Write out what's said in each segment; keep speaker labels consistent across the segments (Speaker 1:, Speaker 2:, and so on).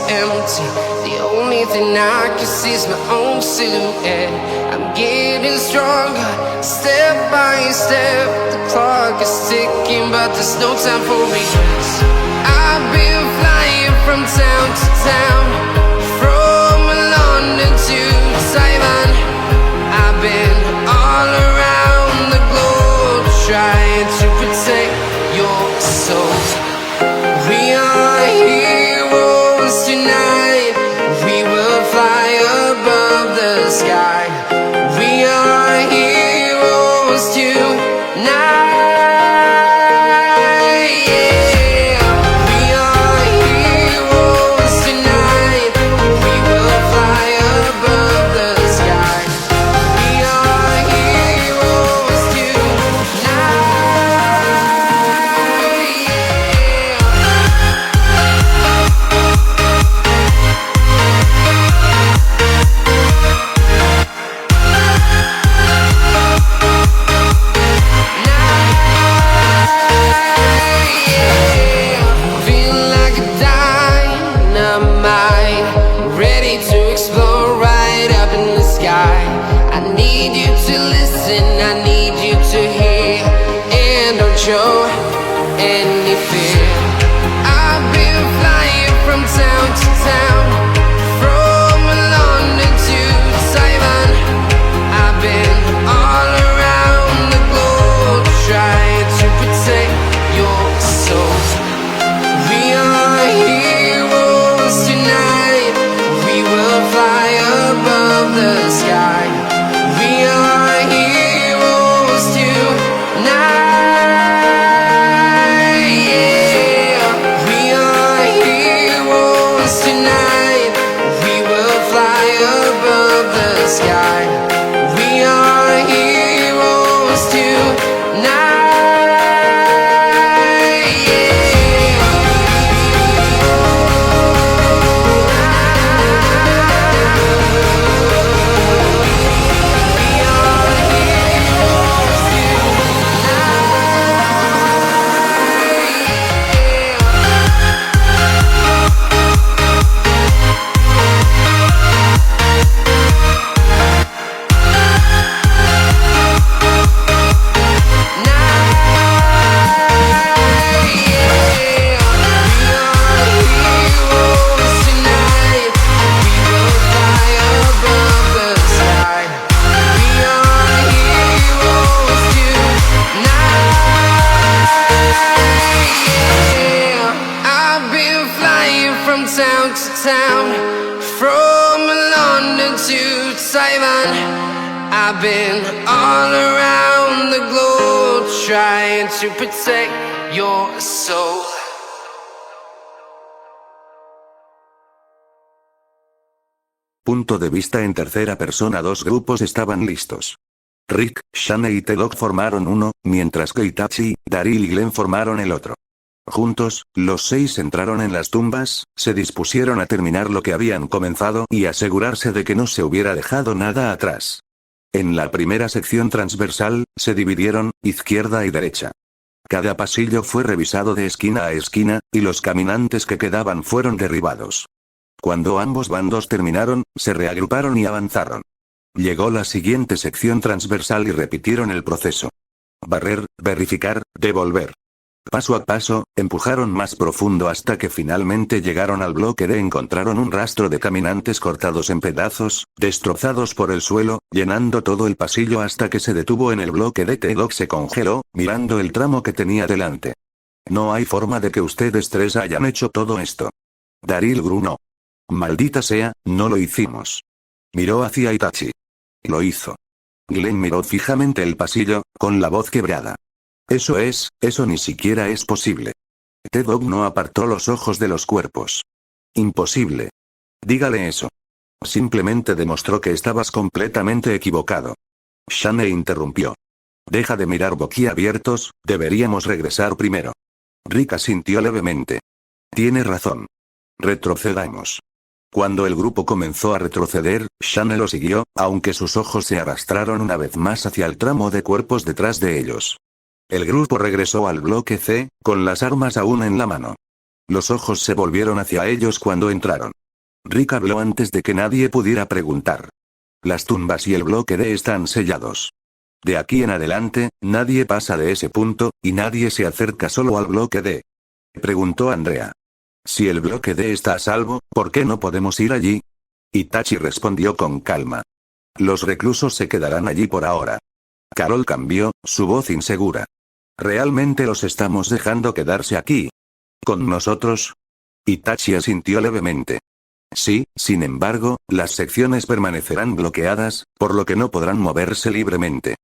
Speaker 1: empty. The only thing I can see is my own silhouette. I'm getting stronger, step by step. The clock is ticking, but there's no time for regrets. I've been flying from town to town, from London to Taiwan. I've been all around the globe, trying to protect your soul. We are heroes tonight. We will fly above the sky. We are heroes tonight. Yeah. We are heroes tonight. We will fly above the sky. We are heroes tonight. Feel like a dynamite, ready to explode right up in the sky. I need you to listen, I need you to hear, and don't show any fear. I've been flying from town to town, from London to Taiwan. I've been all around the globe, trying to protect your soul. We are heroes tonight. We will fly above the sky. We are heroes tonight. Yeah. We are heroes tonight. We will fly above the sky. We are heroes tonight. From town to town, from London to Taiwan. I've been all around the globe, trying to protect your soul.
Speaker 2: Punto de vista en tercera persona. Dos grupos estaban listos. Rick, Shane y T-Dog formaron uno, mientras que Itachi, Daryl y Glenn formaron el otro. Juntos, los 6 entraron en las tumbas, se dispusieron a terminar lo que habían comenzado y asegurarse de que no se hubiera dejado nada atrás. En la primera sección transversal, se dividieron, izquierda y derecha. Cada pasillo fue revisado de esquina a esquina, y los caminantes que quedaban fueron derribados. Cuando ambos bandos terminaron, se reagruparon y avanzaron. Llegó la siguiente sección transversal y repitieron el proceso. Barrer, verificar, devolver. Paso a paso, empujaron más profundo hasta que finalmente llegaron al bloque D. Encontraron un rastro de caminantes cortados en pedazos, destrozados por el suelo, llenando todo el pasillo hasta que se detuvo en el bloque D. T-Dog se congeló, mirando el tramo que tenía delante. No hay forma de que ustedes 3 hayan hecho todo esto. Daryl gruñó. Maldita sea, no lo hicimos. Miró hacia Itachi. Lo hizo. Glenn miró fijamente el pasillo, con la voz quebrada. Eso ni siquiera es posible. T-Dog no apartó los ojos de los cuerpos. Imposible. Dígale eso. Simplemente demostró que estabas completamente equivocado. Shane interrumpió. Deja de mirar boquiabiertos, deberíamos regresar primero. Rick asintió levemente. Tiene razón. Retrocedamos. Cuando el grupo comenzó a retroceder, Shane lo siguió, aunque sus ojos se arrastraron una vez más hacia el tramo de cuerpos detrás de ellos. El grupo regresó al bloque C, con las armas aún en la mano. Los ojos se volvieron hacia ellos cuando entraron. Rick habló antes de que nadie pudiera preguntar. Las tumbas y el bloque D están sellados. De aquí en adelante, nadie pasa de ese punto, y nadie se acerca solo al bloque D. Preguntó Andrea. Si el bloque D está a salvo, ¿por qué no podemos ir allí? Itachi respondió con calma. Los reclusos se quedarán allí por ahora. Carol cambió, su voz insegura. ¿Realmente los estamos dejando quedarse aquí? ¿Con nosotros? Itachi asintió levemente. Sí, sin embargo, las secciones permanecerán bloqueadas, por lo que no podrán moverse libremente.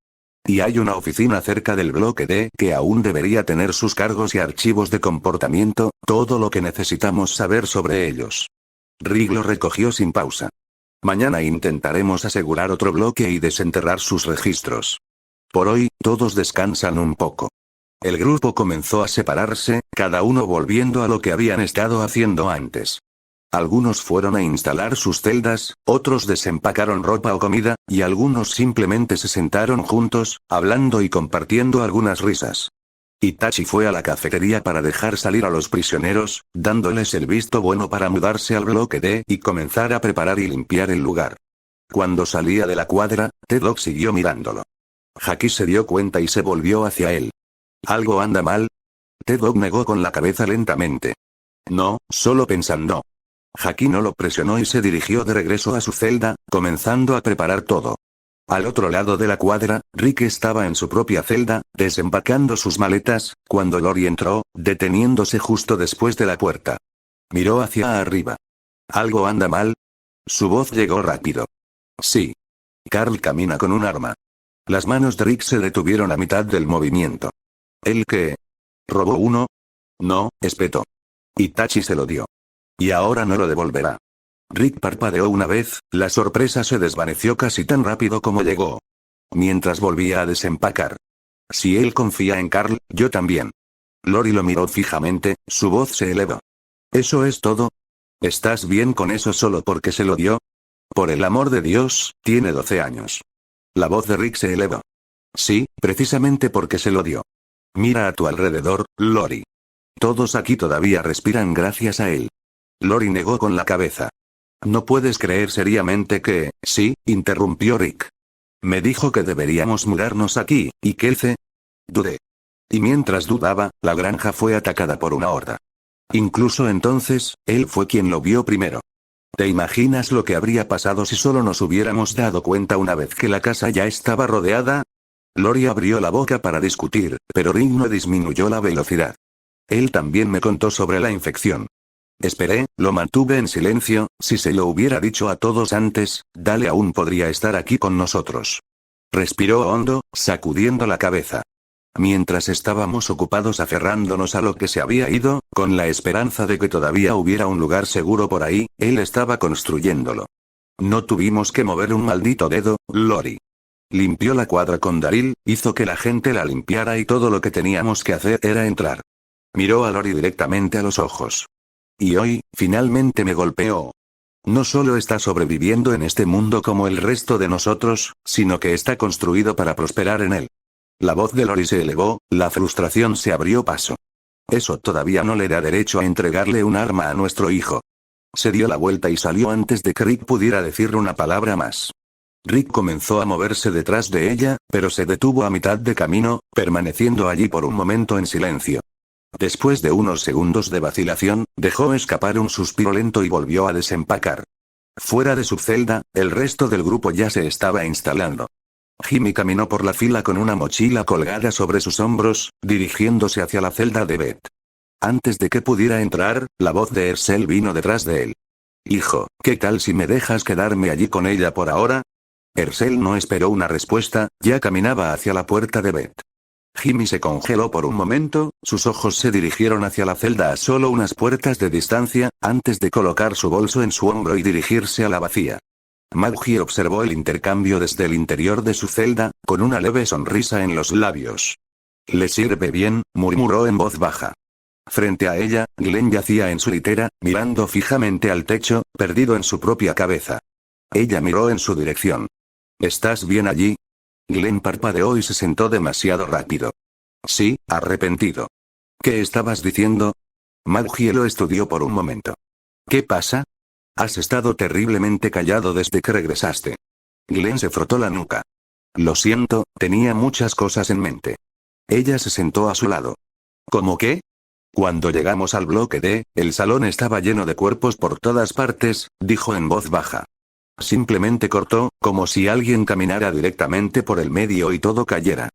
Speaker 2: Y hay una oficina cerca del bloque D que aún debería tener sus cargos y archivos de comportamiento, todo lo que necesitamos saber sobre ellos. Rick lo recogió sin pausa. Mañana intentaremos asegurar otro bloque y desenterrar sus registros. Por hoy, todos descansan un poco. El grupo comenzó a separarse, cada uno volviendo a lo que habían estado haciendo antes. Algunos fueron a instalar sus celdas, otros desempacaron ropa o comida, y algunos simplemente se sentaron juntos, hablando y compartiendo algunas risas. Itachi fue a la cafetería para dejar salir a los prisioneros, dándoles el visto bueno para mudarse al bloque D y comenzar a preparar y limpiar el lugar. Cuando salía de la cuadra, T-Dog siguió mirándolo. Haki se dio cuenta y se volvió hacia él. ¿Algo anda mal? T-Dog negó con la cabeza lentamente. No, solo pensando. Haki no lo presionó y se dirigió de regreso a su celda, comenzando a preparar todo. Al otro lado de la cuadra, Rick estaba en su propia celda, desempacando sus maletas, cuando Lori entró, deteniéndose justo después de la puerta. Miró hacia arriba. ¿Algo anda mal? Su voz llegó rápido. Sí. Carl camina con un arma. Las manos de Rick se detuvieron a mitad del movimiento. ¿El qué? ¿Robó uno? No, espetó. Itachi se lo dio. Y ahora no lo devolverá. Rick parpadeó una vez, la sorpresa se desvaneció casi tan rápido como llegó. Mientras volvía a desempacar. Si él confía en Carl, yo también. Lori lo miró fijamente, su voz se elevó. ¿Eso es todo? ¿Estás bien con eso solo porque se lo dio? Por el amor de Dios, tiene 12 años. La voz de Rick se elevó. Sí, precisamente porque se lo dio. Mira a tu alrededor, Lori. Todos aquí todavía respiran gracias a él. Lori negó con la cabeza. ¿No puedes creer seriamente que, sí? Interrumpió Rick. Me dijo que deberíamos mudarnos aquí, ¿y qué hice? Dudé. Y mientras dudaba, la granja fue atacada por una horda. Incluso entonces, él fue quien lo vio primero. ¿Te imaginas lo que habría pasado si solo nos hubiéramos dado cuenta una vez que la casa ya estaba rodeada? Lori abrió la boca para discutir, pero Rick no disminuyó la velocidad. Él también me contó sobre la infección. Esperé, lo mantuve en silencio, si se lo hubiera dicho a todos antes, Dale aún podría estar aquí con nosotros. Respiró hondo, sacudiendo la cabeza. Mientras estábamos ocupados aferrándonos a lo que se había ido, con la esperanza de que todavía hubiera un lugar seguro por ahí, él estaba construyéndolo. No tuvimos que mover un maldito dedo, Lori. Limpió la cuadra con Daryl, hizo que la gente la limpiara y todo lo que teníamos que hacer era entrar. Miró a Lori directamente a los ojos. Y hoy, finalmente me golpeó. No solo está sobreviviendo en este mundo como el resto de nosotros, sino que está construido para prosperar en él. La voz de Lori se elevó, la frustración se abrió paso. Eso todavía no le da derecho a entregarle un arma a nuestro hijo. Se dio la vuelta y salió antes de que Rick pudiera decir una palabra más. Rick comenzó a moverse detrás de ella, pero se detuvo a mitad de camino, permaneciendo allí por un momento en silencio. Después de unos segundos de vacilación, dejó escapar un suspiro lento y volvió a desempacar. Fuera de su celda, el resto del grupo ya se estaba instalando. Jimmy caminó por la fila con una mochila colgada sobre sus hombros, dirigiéndose hacia la celda de Beth. Antes de que pudiera entrar, la voz de Ersel vino detrás de él. Hijo, ¿qué tal si me dejas quedarme allí con ella por ahora? Ersel no esperó una respuesta, ya caminaba hacia la puerta de Beth. Jimmy se congeló por un momento, sus ojos se dirigieron hacia la celda a solo unas puertas de distancia, antes de colocar su bolso en su hombro y dirigirse a la vacía. Maggie observó el intercambio desde el interior de su celda, con una leve sonrisa en los labios. «Le sirve bien», murmuró en voz baja. Frente a ella, Glenn yacía en su litera, mirando fijamente al techo, perdido en su propia cabeza. Ella miró en su dirección. «¿Estás bien allí?» Glenn parpadeó y se sentó demasiado rápido. «Sí, arrepentido». «¿Qué estabas diciendo?» Maggie lo estudió por un momento. «¿Qué pasa?» Has estado terriblemente callado desde que regresaste. Glenn se frotó la nuca. Lo siento, tenía muchas cosas en mente. Ella se sentó a su lado. ¿Cómo qué? Cuando llegamos al bloque D, el salón estaba lleno de cuerpos por todas partes, dijo en voz baja. Simplemente cortó, como si alguien caminara directamente por el medio y todo cayera.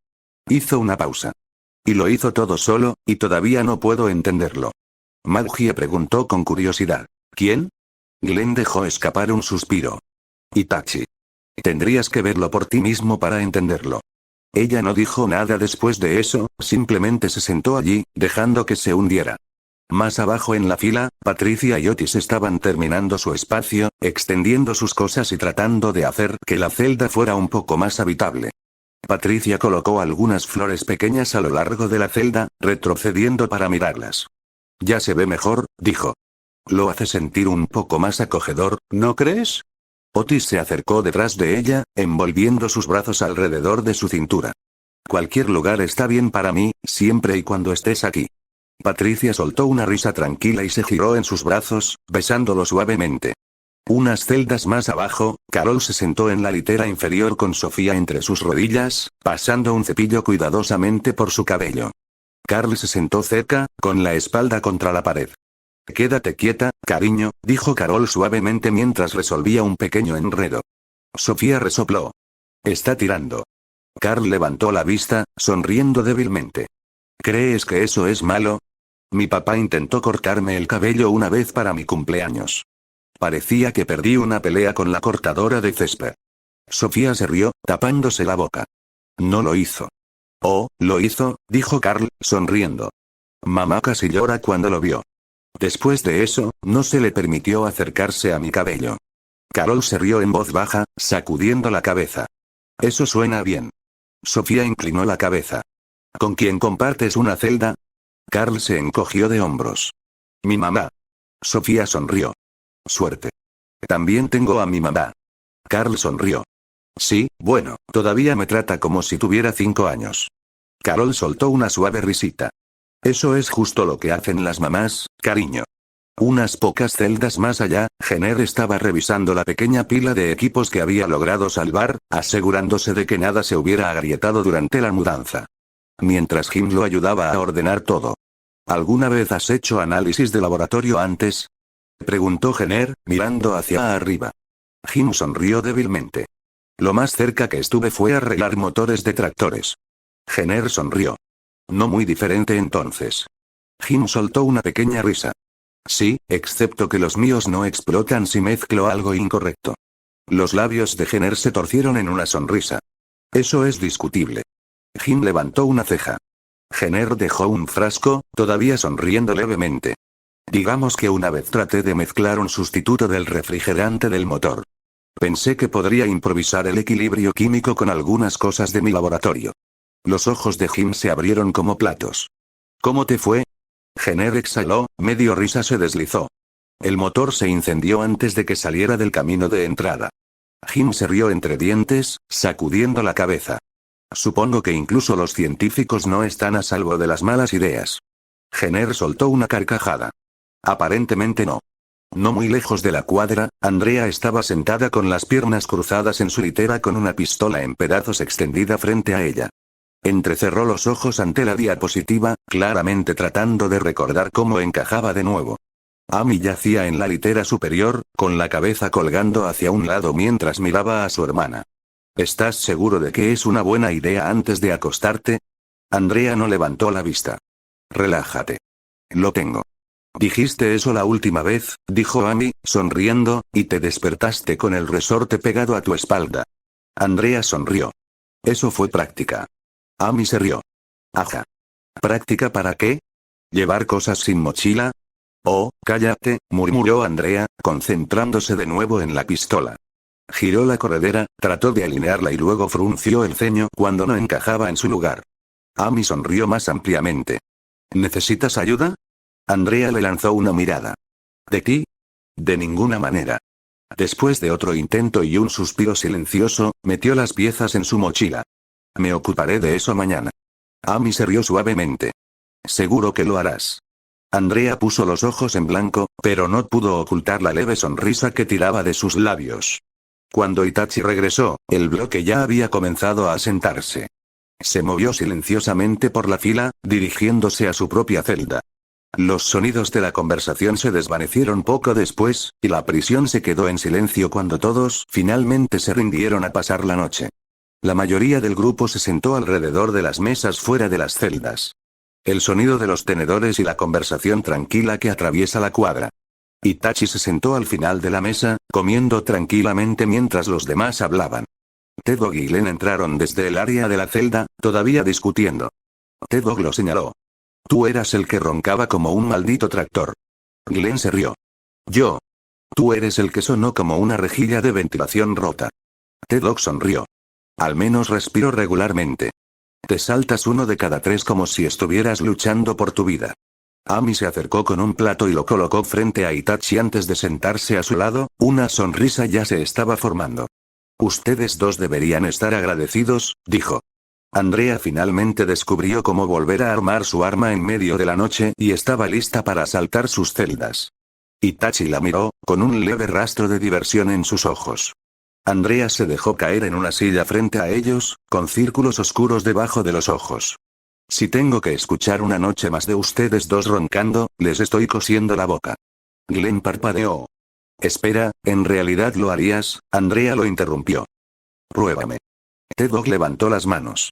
Speaker 2: Hizo una pausa. Y lo hizo todo solo, y todavía no puedo entenderlo. Maggie preguntó con curiosidad. ¿Quién? Glenn dejó escapar un suspiro. Itachi. Tendrías que verlo por ti mismo para entenderlo. Ella no dijo nada después de eso, simplemente se sentó allí, dejando que se hundiera. Más abajo en la fila, Patricia y Otis estaban terminando su espacio, extendiendo sus cosas y tratando de hacer que la celda fuera un poco más habitable. Patricia colocó algunas flores pequeñas a lo largo de la celda, retrocediendo para mirarlas. Ya se ve mejor, dijo. Lo hace sentir un poco más acogedor, ¿no crees? Otis se acercó detrás de ella, envolviendo sus brazos alrededor de su cintura. Cualquier lugar está bien para mí, siempre y cuando estés aquí. Patricia soltó una risa tranquila y se giró en sus brazos, besándolo suavemente. Unas celdas más abajo, Carol se sentó en la litera inferior con Sofía entre sus rodillas, pasando un cepillo cuidadosamente por su cabello. Carl se sentó cerca, con la espalda contra la pared. Quédate quieta, cariño, dijo Carol suavemente mientras resolvía un pequeño enredo. Sofía resopló. Está tirando. Carl levantó la vista, sonriendo débilmente. ¿Crees que eso es malo? Mi papá intentó cortarme el cabello una vez para mi cumpleaños. Parecía que perdí una pelea con la cortadora de césped. Sofía se rió, tapándose la boca. No lo hizo. Oh, lo hizo, dijo Carl, sonriendo. Mamá casi llora cuando lo vio. Después de eso, no se le permitió acercarse a mi cabello. Carol se rió en voz baja, sacudiendo la cabeza. Eso suena bien. Sofía inclinó la cabeza. ¿Con quién compartes una celda? Carl se encogió de hombros. Mi mamá. Sofía sonrió. Suerte. También tengo a mi mamá. Carl sonrió. Sí, bueno, todavía me trata como si tuviera 5 años. Carol soltó una suave risita. Eso es justo lo que hacen las mamás, cariño. Unas pocas celdas más allá, Jenner estaba revisando la pequeña pila de equipos que había logrado salvar, asegurándose de que nada se hubiera agrietado durante la mudanza. Mientras Jim lo ayudaba a ordenar todo. ¿Alguna vez has hecho análisis de laboratorio antes? Preguntó Jenner, mirando hacia arriba. Jim sonrió débilmente. Lo más cerca que estuve fue arreglar motores de tractores. Jenner sonrió. No muy diferente entonces. Jim soltó una pequeña risa. Sí, excepto que los míos no explotan si mezclo algo incorrecto. Los labios de Jenner se torcieron en una sonrisa. Eso es discutible. Jim levantó una ceja. Jenner dejó un frasco, todavía sonriendo levemente. Digamos que una vez traté de mezclar un sustituto del refrigerante del motor. Pensé que podría improvisar el equilibrio químico con algunas cosas de mi laboratorio. Los ojos de Jim se abrieron como platos. ¿Cómo te fue? Jenner exhaló, medio risa se deslizó. El motor se incendió antes de que saliera del camino de entrada. Jim se rió entre dientes, sacudiendo la cabeza. Supongo que incluso los científicos no están a salvo de las malas ideas. Jenner soltó una carcajada. Aparentemente no. No muy lejos de la cuadra, Andrea estaba sentada con las piernas cruzadas en su litera con una pistola en pedazos extendida frente a ella. Entrecerró los ojos ante la diapositiva, claramente tratando de recordar cómo encajaba de nuevo. Amy yacía en la litera superior, con la cabeza colgando hacia un lado mientras miraba a su hermana. ¿Estás seguro de que es una buena idea antes de acostarte? Andrea no levantó la vista. Relájate. Lo tengo. Dijiste eso la última vez, dijo Amy, sonriendo, y te despertaste con el resorte pegado a tu espalda. Andrea sonrió. Eso fue práctica. Amy se rió. Ajá. ¿Práctica para qué? ¿Llevar cosas sin mochila? Oh, cállate, murmuró Andrea, concentrándose de nuevo en la pistola. Giró la corredera, trató de alinearla y luego frunció el ceño cuando no encajaba en su lugar. Amy sonrió más ampliamente. ¿Necesitas ayuda? Andrea le lanzó una mirada. ¿De ti? De ninguna manera. Después de otro intento y un suspiro silencioso, metió las piezas en su mochila. Me ocuparé de eso mañana. Amy se rió suavemente. Seguro que lo harás. Andrea puso los ojos en blanco, pero no pudo ocultar la leve sonrisa que tiraba de sus labios. Cuando Itachi regresó, el bloque ya había comenzado a sentarse. Se movió silenciosamente por la fila, dirigiéndose a su propia celda. Los sonidos de la conversación se desvanecieron poco después, y la prisión se quedó en silencio cuando todos finalmente se rindieron a pasar la noche. La mayoría del grupo se sentó alrededor de las mesas fuera de las celdas. El sonido de los tenedores y la conversación tranquila que atraviesa la cuadra. Itachi se sentó al final de la mesa, comiendo tranquilamente mientras los demás hablaban. Tedog y Glenn entraron desde el área de la celda, todavía discutiendo. Tedog lo señaló. Tú eras el que roncaba como un maldito tractor. Glenn se rió. Yo. Tú eres el que sonó como una rejilla de ventilación rota. Tedog sonrió. Al menos respiro regularmente. Te saltas uno de cada 3 como si estuvieras luchando por tu vida. Ami se acercó con un plato y lo colocó frente a Itachi antes de sentarse a su lado, una sonrisa ya se estaba formando. Ustedes dos deberían estar agradecidos, dijo. Andrea finalmente descubrió cómo volver a armar su arma en medio de la noche y estaba lista para asaltar sus celdas. Itachi la miró, con un leve rastro de diversión en sus ojos. Andrea se dejó caer en una silla frente a ellos, con círculos oscuros debajo de los ojos. Si tengo que escuchar una noche más de ustedes dos roncando, les estoy cosiendo la boca. Glenn parpadeó. Espera, ¿en realidad lo harías? Andrea lo interrumpió. Pruébame. Tedog levantó las manos.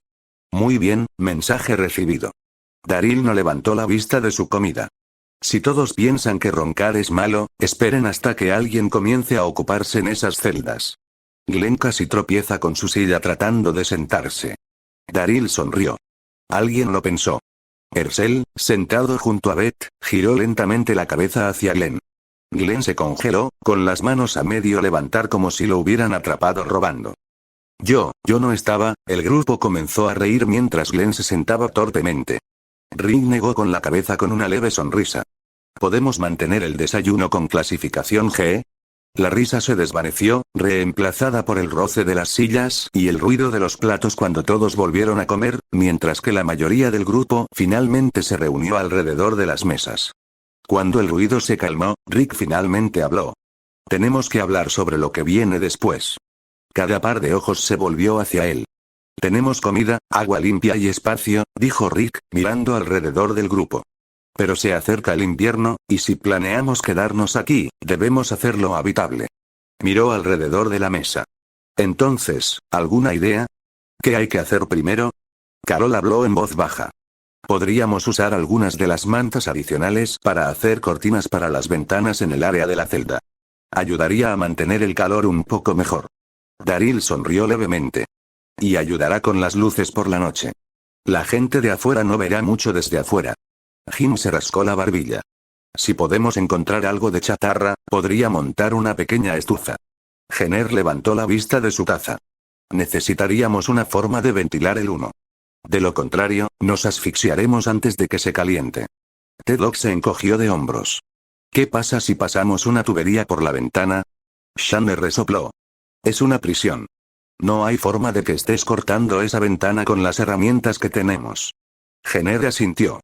Speaker 2: Muy bien, mensaje recibido. Daryl no levantó la vista de su comida. Si todos piensan que roncar es malo, esperen hasta que alguien comience a ocuparse en esas celdas. Glenn casi tropieza con su silla tratando de sentarse. Daryl sonrió. Alguien lo pensó. Ercel, sentado junto a Beth, giró lentamente la cabeza hacia Glenn. Glenn se congeló, con las manos a medio levantar como si lo hubieran atrapado robando. Yo no estaba, el grupo comenzó a reír mientras Glenn se sentaba torpemente. Rick negó con la cabeza con una leve sonrisa. ¿Podemos mantener el desayuno con clasificación G? La risa se desvaneció, reemplazada por el roce de las sillas y el ruido de los platos cuando todos volvieron a comer, mientras que la mayoría del grupo finalmente se reunió alrededor de las mesas. Cuando el ruido se calmó, Rick finalmente habló. Tenemos que hablar sobre lo que viene después. Cada par de ojos se volvió hacia él. Tenemos comida, agua limpia y espacio, dijo Rick, mirando alrededor del grupo. Pero se acerca el invierno, y si planeamos quedarnos aquí, debemos hacerlo habitable. Miró alrededor de la mesa. Entonces, ¿alguna idea? ¿Qué hay que hacer primero? Carol habló en voz baja. Podríamos usar algunas de las mantas adicionales para hacer cortinas para las ventanas en el área de la celda. Ayudaría a mantener el calor un poco mejor. Daryl sonrió levemente. Y ayudará con las luces por la noche. La gente de afuera no verá mucho desde afuera. Jim se rascó la barbilla. Si podemos encontrar algo de chatarra, podría montar una pequeña estufa. Jenner levantó la vista de su taza. Necesitaríamos una forma de ventilar el humo. De lo contrario, nos asfixiaremos antes de que se caliente. Tedog se encogió de hombros. ¿Qué pasa si pasamos una tubería por la ventana? Shanner resopló. Es una prisión. No hay forma de que estés cortando esa ventana con las herramientas que tenemos. Jenner asintió.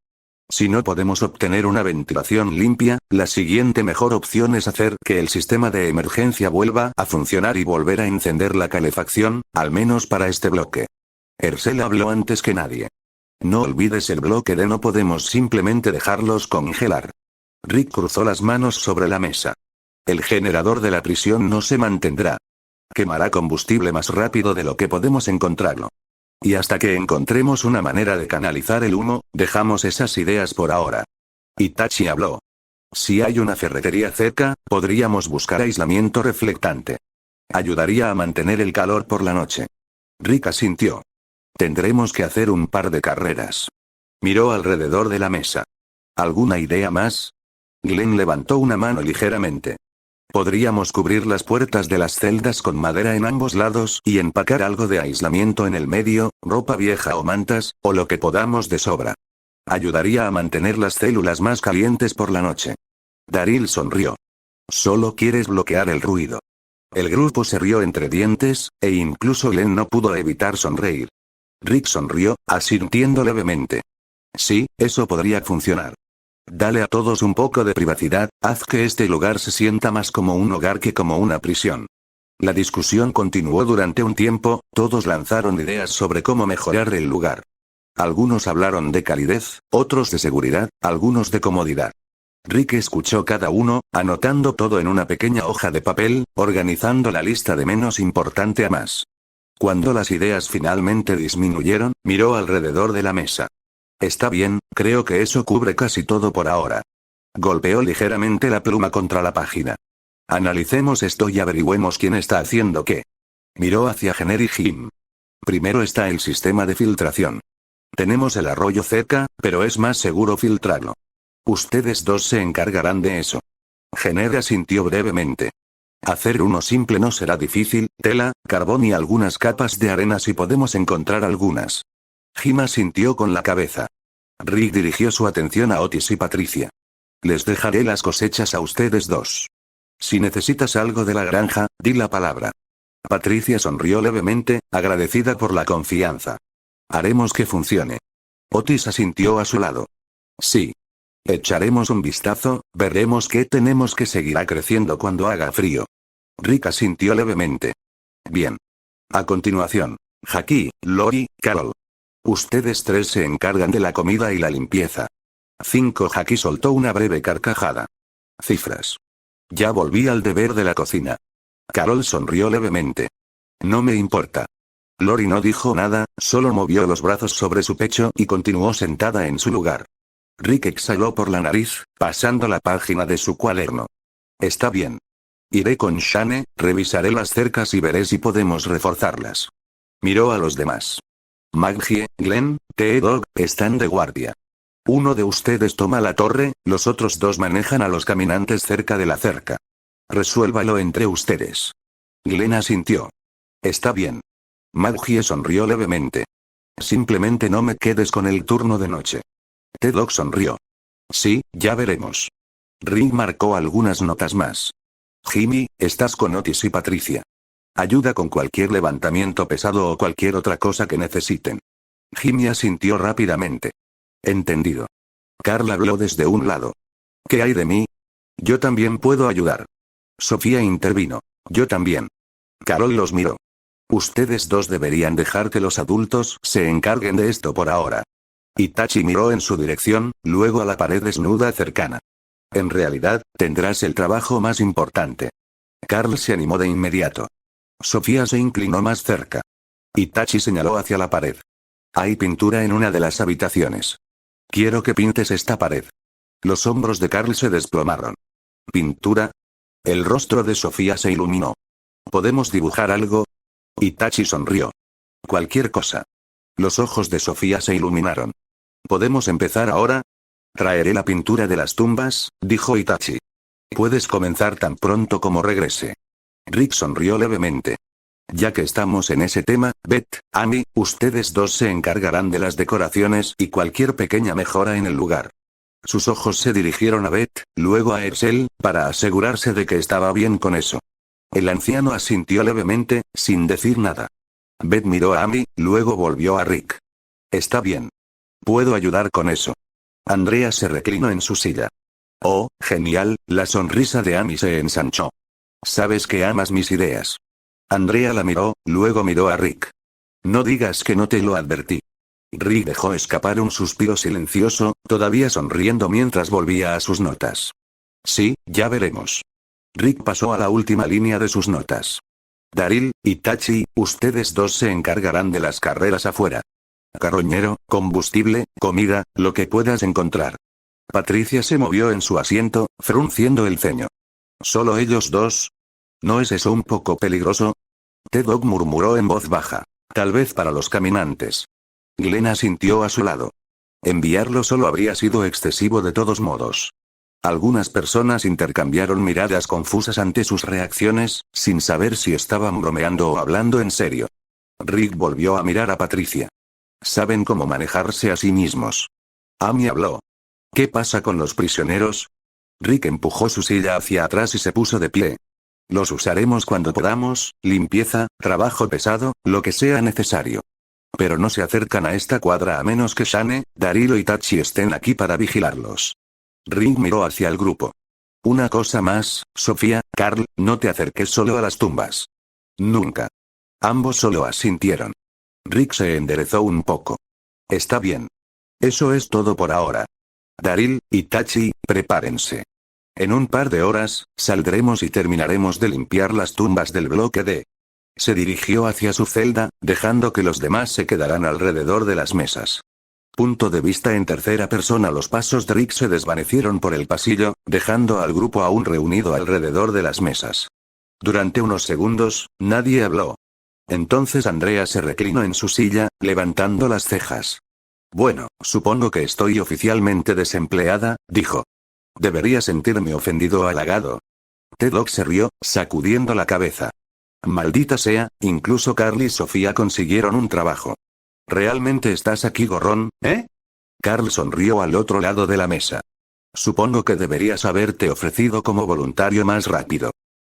Speaker 2: Si no podemos obtener una ventilación limpia, la siguiente mejor opción es hacer que el sistema de emergencia vuelva a funcionar y volver a encender la calefacción, al menos para este bloque. Ercel habló antes que nadie. No olvides el bloque de no podemos simplemente dejarlos congelar. Rick cruzó las manos sobre la mesa. El generador de la prisión no se mantendrá. Quemará combustible más rápido de lo que podemos encontrarlo. Y hasta que encontremos una manera de canalizar el humo, dejamos esas ideas por ahora. Itachi habló. Si hay una ferretería cerca, podríamos buscar aislamiento reflectante. Ayudaría a mantener el calor por la noche. Rick asintió. Tendremos que hacer un par de carreras. Miró alrededor de la mesa. ¿Alguna idea más? Glenn levantó una mano ligeramente. Podríamos cubrir las puertas de las celdas con madera en ambos lados y empacar algo de aislamiento en el medio, ropa vieja o mantas, o lo que podamos de sobra. Ayudaría a mantener las células más calientes por la noche. Daryl sonrió. Solo quieres bloquear el ruido. El grupo se rió entre dientes, e incluso Glenn no pudo evitar sonreír. Rick sonrió, asintiendo levemente. Sí, eso podría funcionar. Dale a todos un poco de privacidad, haz que este lugar se sienta más como un hogar que como una prisión. La discusión continuó durante un tiempo, todos lanzaron ideas sobre cómo mejorar el lugar. Algunos hablaron de calidez, otros de seguridad, algunos de comodidad. Rick escuchó cada uno, anotando todo en una pequeña hoja de papel, organizando la lista de menos importante a más. Cuando las ideas finalmente disminuyeron, miró alrededor de la mesa. Está bien, creo que eso cubre casi todo por ahora. Golpeó ligeramente la pluma contra la página. Analicemos esto y averigüemos quién está haciendo qué. Miró hacia Jenner y Jim. Primero está el sistema de filtración. Tenemos el arroyo cerca, pero es más seguro filtrarlo. Ustedes dos se encargarán de eso. Jenner asintió brevemente. Hacer uno simple no será difícil, tela, carbón y algunas capas de arena si podemos encontrar algunas. Jim asintió con la cabeza. Rick dirigió su atención a Otis y Patricia. Les dejaré las cosechas a ustedes dos. Si necesitas algo de la granja, di la palabra. Patricia sonrió levemente, agradecida por la confianza. Haremos que funcione. Otis asintió a su lado. Sí. Echaremos un vistazo, veremos qué tenemos que seguirá creciendo cuando haga frío. Rick asintió levemente. Bien. A continuación, Jackie, Lori, Carol. Ustedes tres se encargan de la comida y la limpieza. 5. Jackie soltó una breve carcajada. Cifras. Ya volví al deber de la cocina. Carol sonrió levemente. No me importa. Lori no dijo nada, solo movió los brazos sobre su pecho y continuó sentada en su lugar. Rick exhaló por la nariz, pasando la página de su cuaderno. Está bien. Iré con Shane, revisaré las cercas y veré si podemos reforzarlas. Miró a los demás. Maggie, Glenn, T-Dog, están de guardia. Uno de ustedes toma la torre, los otros dos manejan a los caminantes cerca de la cerca. Resuélvalo entre ustedes. Glenn asintió. Está bien. Maggie sonrió levemente. Simplemente no me quedes con el turno de noche. T-Dog sonrió. Sí, ya veremos. Rick marcó algunas notas más. Jimmy, estás con Otis y Patricia. Ayuda con cualquier levantamiento pesado o cualquier otra cosa que necesiten. Jimmy asintió rápidamente. Entendido. Carl habló desde un lado. ¿Qué hay de mí? Yo también puedo ayudar. Sofía intervino. Yo también. Carol los miró. Ustedes dos deberían dejar que los adultos se encarguen de esto por ahora. Itachi miró en su dirección, luego a la pared desnuda cercana. En realidad, tendrás el trabajo más importante. Carl se animó de inmediato. Sofía se inclinó más cerca. Itachi señaló hacia la pared. Hay pintura en una de las habitaciones. Quiero que pintes esta pared. Los hombros de Carl se desplomaron. ¿Pintura? El rostro de Sofía se iluminó. ¿Podemos dibujar algo? Itachi sonrió. Cualquier cosa. Los ojos de Sofía se iluminaron. ¿Podemos empezar ahora? Traeré la pintura de las tumbas, dijo Itachi. Puedes comenzar tan pronto como regrese. Rick sonrió levemente. Ya que estamos en ese tema, Beth, Amy, ustedes dos se encargarán de las decoraciones y cualquier pequeña mejora en el lugar. Sus ojos se dirigieron a Beth, luego a Ersel, para asegurarse de que estaba bien con eso. El anciano asintió levemente, sin decir nada. Beth miró a Amy, luego volvió a Rick. Está bien. Puedo ayudar con eso. Andrea se reclinó en su silla. Oh, genial, la sonrisa de Amy se ensanchó. Sabes que amas mis ideas. Andrea la miró, luego miró a Rick. No digas que no te lo advertí. Rick dejó escapar un suspiro silencioso, todavía sonriendo mientras volvía a sus notas. Sí, ya veremos. Rick pasó a la última línea de sus notas. Daryl, Itachi, ustedes dos se encargarán de las carreras afuera. Carroñero, combustible, comida, lo que puedas encontrar. Patricia se movió en su asiento, frunciendo el ceño. ¿Solo ellos dos? ¿No es eso un poco peligroso? T-Dog murmuró en voz baja. Tal vez para los caminantes. Glenn asintió a su lado. Enviarlo solo habría sido excesivo de todos modos. Algunas personas intercambiaron miradas confusas ante sus reacciones, sin saber si estaban bromeando o hablando en serio. Rick volvió a mirar a Patricia. Saben cómo manejarse a sí mismos. Amy habló. ¿Qué pasa con los prisioneros? Rick empujó su silla hacia atrás y se puso de pie. Los usaremos cuando podamos, limpieza, trabajo pesado, lo que sea necesario. Pero no se acercan a esta cuadra a menos que Shane, Daryl o Itachi estén aquí para vigilarlos. Rick miró hacia el grupo. Una cosa más, Sofía, Carl, no te acerques solo a las tumbas. Nunca. Ambos solo asintieron. Rick se enderezó un poco. Está bien. Eso es todo por ahora. Daryl, Itachi, prepárense. En un par de horas, saldremos y terminaremos de limpiar las tumbas del bloque D. Se dirigió hacia su celda, dejando que los demás se quedaran alrededor de las mesas. Punto de vista en tercera persona. Los pasos de Rick se desvanecieron por el pasillo, dejando al grupo aún reunido alrededor de las mesas. Durante unos segundos, nadie habló. Entonces Andrea se reclinó en su silla, levantando las cejas. Bueno, supongo que estoy oficialmente desempleada, dijo. Debería sentirme ofendido o halagado. Tedok se rió, sacudiendo la cabeza. Maldita sea, incluso Carl y Sofía consiguieron un trabajo. ¿Realmente estás aquí, gorrón, eh? Carl sonrió al otro lado de la mesa. Supongo que deberías haberte ofrecido como voluntario más rápido.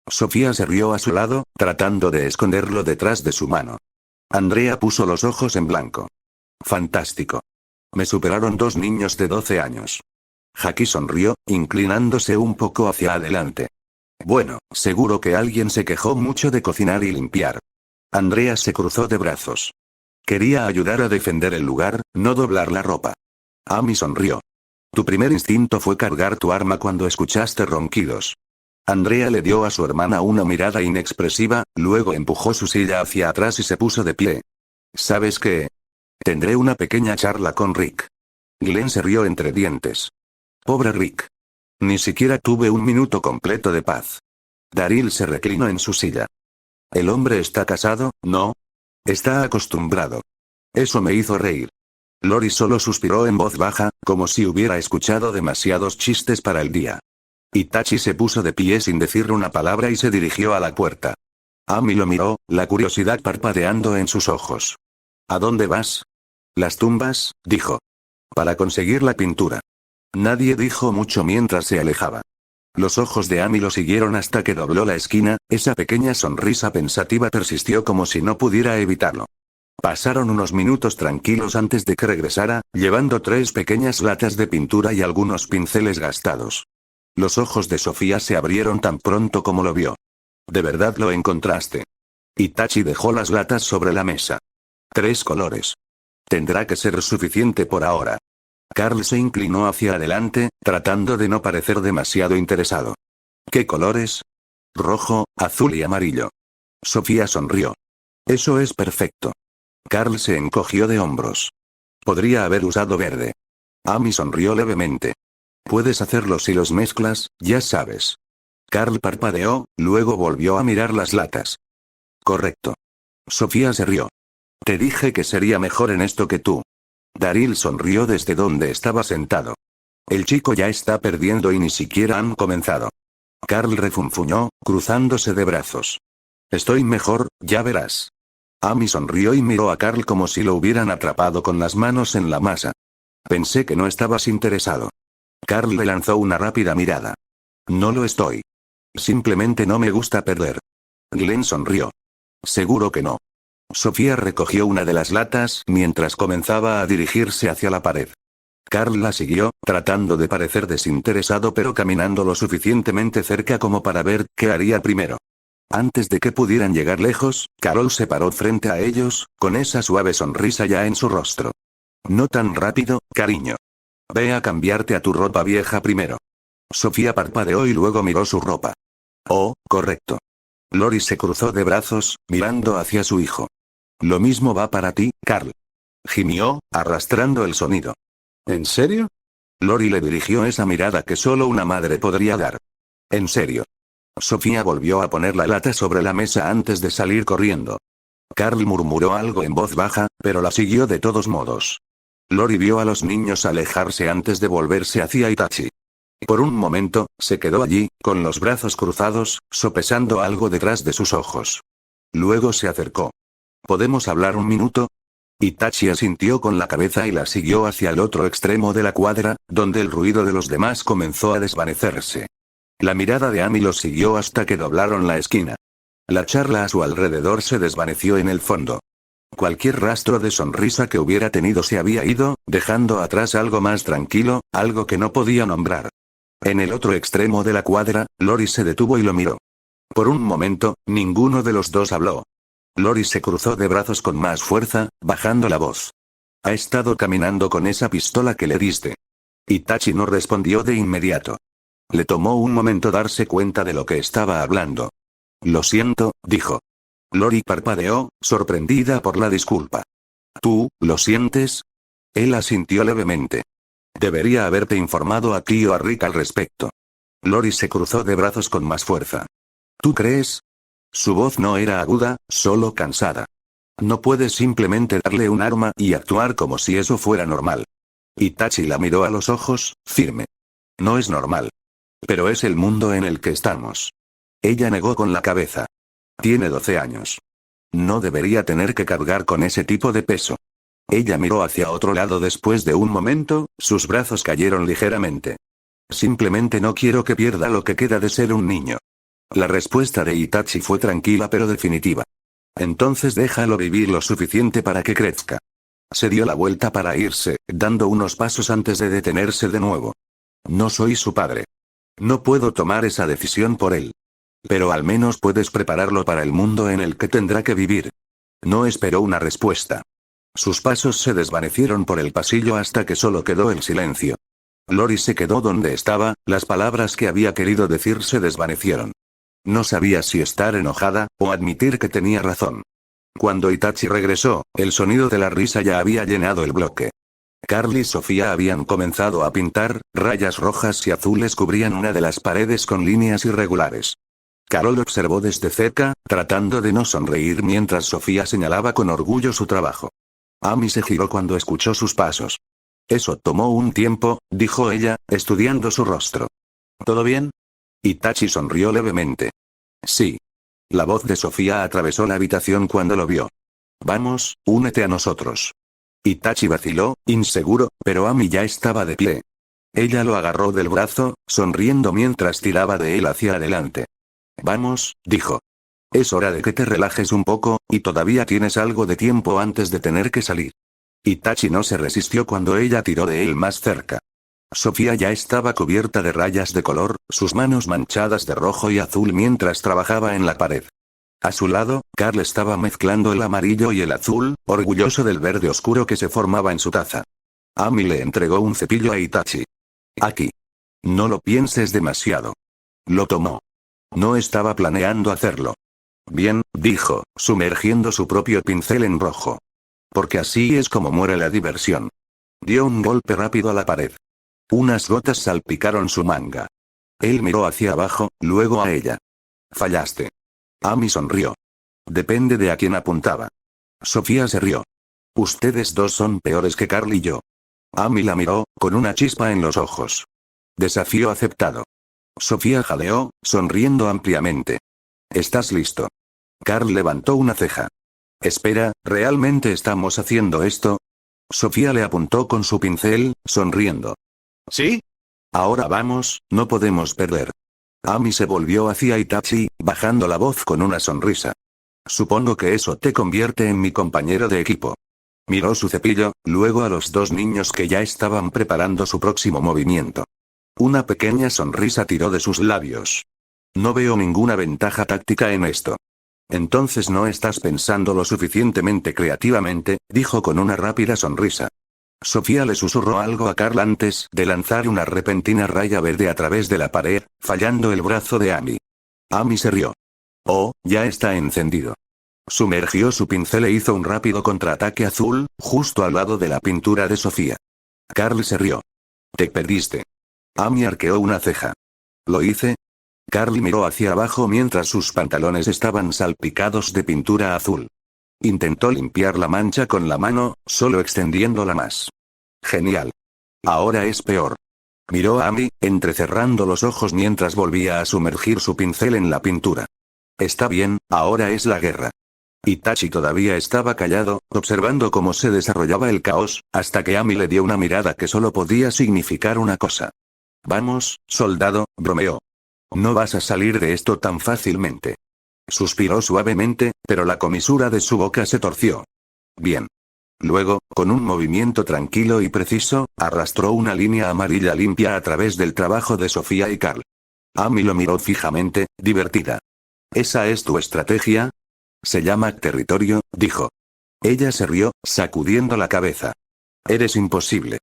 Speaker 2: Sofía se rió a su lado, tratando de esconderlo detrás de su mano. Andrea puso los ojos en blanco. Fantástico. Me superaron 2 niños de 12 años. Haki sonrió, inclinándose un poco hacia adelante. Bueno, seguro que alguien se quejó mucho de cocinar y limpiar. Andrea se cruzó de brazos. Quería ayudar a defender el lugar, no doblar la ropa. Amy sonrió. Tu primer instinto fue cargar tu arma cuando escuchaste ronquidos. Andrea le dio a su hermana una mirada inexpresiva, luego empujó su silla hacia atrás y se puso de pie. ¿Sabes qué? Tendré una pequeña charla con Rick. Glenn se rió entre dientes. Pobre Rick. Ni siquiera tuve un minuto completo de paz. Daryl se reclinó en su silla. ¿El hombre está casado, no? Está acostumbrado. Eso me hizo reír. Lori solo suspiró en voz baja, como si hubiera escuchado demasiados chistes para el día. Itachi se puso de pie sin decir una palabra y se dirigió a la puerta. Amy lo miró, la curiosidad parpadeando en sus ojos. ¿A dónde vas? Las tumbas, dijo. Para conseguir la pintura. Nadie dijo mucho mientras se alejaba. Los ojos de Amy lo siguieron hasta que dobló la esquina, esa pequeña sonrisa pensativa persistió como si no pudiera evitarlo. Pasaron unos minutos tranquilos antes de que regresara, llevando 3 pequeñas latas de pintura y algunos pinceles gastados. Los ojos de Sofía se abrieron tan pronto como lo vio. ¿De verdad lo encontraste? Itachi dejó las latas sobre la mesa. 3 colores. Tendrá que ser suficiente por ahora. Carl se inclinó hacia adelante, tratando de no parecer demasiado interesado. ¿Qué colores? Rojo, azul y amarillo. Sofía sonrió. Eso es perfecto. Carl se encogió de hombros. Podría haber usado verde. Amy sonrió levemente. Puedes hacerlo si los mezclas, ya sabes. Carl parpadeó, luego volvió a mirar las latas. Correcto. Sofía se rió. Te dije que sería mejor en esto que tú. Daryl sonrió desde donde estaba sentado. El chico ya está perdiendo y ni siquiera han comenzado. Carl refunfuñó, cruzándose de brazos. Estoy mejor, ya verás. Amy sonrió y miró a Carl como si lo hubieran atrapado con las manos en la masa. Pensé que no estabas interesado. Carl le lanzó una rápida mirada. No lo estoy. Simplemente no me gusta perder. Glenn sonrió. Seguro que no. Sofía recogió una de las latas mientras comenzaba a dirigirse hacia la pared. Carl la siguió, tratando de parecer desinteresado pero caminando lo suficientemente cerca como para ver qué haría primero. Antes de que pudieran llegar lejos, Carol se paró frente a ellos, con esa suave sonrisa ya en su rostro. No tan rápido, cariño. Ve a cambiarte a tu ropa vieja primero. Sofía parpadeó y luego miró su ropa. Oh, correcto. Lori se cruzó de brazos, mirando hacia su hijo. Lo mismo va para ti, Carl. Gimió, arrastrando el sonido. ¿En serio? Lori le dirigió esa mirada que solo una madre podría dar. En serio. Sofía volvió a poner la lata sobre la mesa antes de salir corriendo. Carl murmuró algo en voz baja, pero la siguió de todos modos. Lori vio a los niños alejarse antes de volverse hacia Itachi. Por un momento, se quedó allí, con los brazos cruzados, sopesando algo detrás de sus ojos. Luego se acercó. ¿Podemos hablar un minuto? Itachi asintió con la cabeza y la siguió hacia el otro extremo de la cuadra, donde el ruido de los demás comenzó a desvanecerse. La mirada de Amy los siguió hasta que doblaron la esquina. La charla a su alrededor se desvaneció en el fondo. Cualquier rastro de sonrisa que hubiera tenido se había ido, dejando atrás algo más tranquilo, algo que no podía nombrar. En el otro extremo de la cuadra, Loris se detuvo y lo miró. Por un momento, ninguno de los dos habló. Loris se cruzó de brazos con más fuerza, bajando la voz. Ha estado caminando con esa pistola que le diste. Itachi no respondió de inmediato. Le tomó un momento darse cuenta de lo que estaba hablando. Lo siento, dijo. Lori parpadeó, sorprendida por la disculpa. ¿Tú, lo sientes? Él asintió levemente. Debería haberte informado a ti o a Rick al respecto. Lori se cruzó de brazos con más fuerza. ¿Tú crees? Su voz no era aguda, solo cansada. No puedes simplemente darle un arma y actuar como si eso fuera normal. Itachi la miró a los ojos, firme. No es normal. Pero es el mundo en el que estamos. Ella negó con la cabeza. Tiene 12 años. No debería tener que cargar con ese tipo de peso. Ella miró hacia otro lado después de un momento, sus brazos cayeron ligeramente. Simplemente no quiero que pierda lo que queda de ser un niño. La respuesta de Itachi fue tranquila pero definitiva. Entonces déjalo vivir lo suficiente para que crezca. Se dio la vuelta para irse, dando unos pasos antes de detenerse de nuevo. No soy su padre. No puedo tomar esa decisión por él. Pero al menos puedes prepararlo para el mundo en el que tendrá que vivir. No esperó una respuesta. Sus pasos se desvanecieron por el pasillo hasta que solo quedó el silencio. Lori se quedó donde estaba, las palabras que había querido decir se desvanecieron. No sabía si estar enojada, o admitir que tenía razón. Cuando Itachi regresó, el sonido de la risa ya había llenado el bloque. Carl y Sofía habían comenzado a pintar, rayas rojas y azules cubrían una de las paredes con líneas irregulares. Carol observó desde cerca, tratando de no sonreír mientras Sofía señalaba con orgullo su trabajo. Amy se giró cuando escuchó sus pasos. Eso tomó un tiempo, dijo ella, estudiando su rostro. ¿Todo bien? Itachi sonrió levemente. Sí. La voz de Sofía atravesó la habitación cuando lo vio. Vamos, únete a nosotros. Itachi vaciló, inseguro, pero Amy ya estaba de pie. Ella lo agarró del brazo, sonriendo mientras tiraba de él hacia adelante. Vamos, dijo. Es hora de que te relajes un poco, y todavía tienes algo de tiempo antes de tener que salir. Itachi no se resistió cuando ella tiró de él más cerca. Sofía ya estaba cubierta de rayas de color, sus manos manchadas de rojo y azul mientras trabajaba en la pared. A su lado, Carl estaba mezclando el amarillo y el azul, orgulloso del verde oscuro que se formaba en su taza. Amy le entregó un cepillo a Itachi. Aquí. No lo pienses demasiado. Lo tomó. No estaba planeando hacerlo. Bien, dijo, sumergiendo su propio pincel en rojo. Porque así es como muere la diversión. Dio un golpe rápido a la pared. Unas gotas salpicaron su manga. Él miró hacia abajo, luego a ella. Fallaste. Amy sonrió. Depende de a quién apuntaba. Sofía se rió. Ustedes dos son peores que Carl y yo. Amy la miró, con una chispa en los ojos. Desafío aceptado. Sofía jadeó, sonriendo ampliamente. ¿Estás listo? Carl levantó una ceja. Espera, ¿realmente estamos haciendo esto? Sofía le apuntó con su pincel, sonriendo. ¿Sí? Ahora vamos, no podemos perder. Amy se volvió hacia Itachi, bajando la voz con una sonrisa. Supongo que eso te convierte en mi compañero de equipo. Miró su cepillo, luego a los dos niños que ya estaban preparando su próximo movimiento. Una pequeña sonrisa tiró de sus labios. No veo ninguna ventaja táctica en esto. Entonces no estás pensando lo suficientemente creativamente, dijo con una rápida sonrisa. Sofía le susurró algo a Carl antes de lanzar una repentina raya verde a través de la pared, fallando el brazo de Amy. Amy se rió. Oh, ya está encendido. Sumergió su pincel e hizo un rápido contraataque azul, justo al lado de la pintura de Sofía. Carl se rió. Te perdiste. Amy arqueó una ceja. ¿Lo hice? Carl miró hacia abajo mientras sus pantalones estaban salpicados de pintura azul. Intentó limpiar la mancha con la mano, solo extendiéndola más. Genial. Ahora es peor. Miró a Amy, entrecerrando los ojos mientras volvía a sumergir su pincel en la pintura. Está bien, ahora es la guerra. Itachi todavía estaba callado, observando cómo se desarrollaba el caos, hasta que Amy le dio una mirada que solo podía significar una cosa. Vamos, soldado, bromeó. No vas a salir de esto tan fácilmente. Suspiró suavemente, pero la comisura de su boca se torció. Bien. Luego, con un movimiento tranquilo y preciso, arrastró una línea amarilla limpia a través del trabajo de Sofía y Carl. Amy lo miró fijamente, divertida. ¿Esa es tu estrategia? Se llama territorio, dijo. Ella se rió, sacudiendo la cabeza. Eres imposible.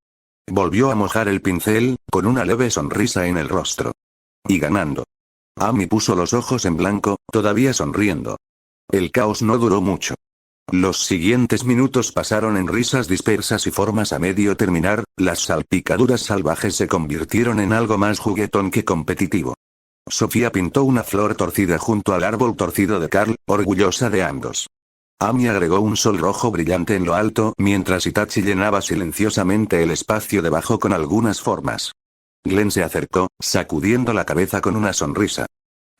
Speaker 2: Volvió a mojar el pincel, con una leve sonrisa en el rostro. Y ganando. Amy puso los ojos en blanco, todavía sonriendo. El caos no duró mucho. Los siguientes minutos pasaron en risas dispersas y formas a medio terminar, las salpicaduras salvajes se convirtieron en algo más juguetón que competitivo. Sofía pintó una flor torcida junto al árbol torcido de Carl, orgullosa de ambos. Amy agregó un sol rojo brillante en lo alto mientras Itachi llenaba silenciosamente el espacio debajo con algunas formas. Glenn se acercó, sacudiendo la cabeza con una sonrisa.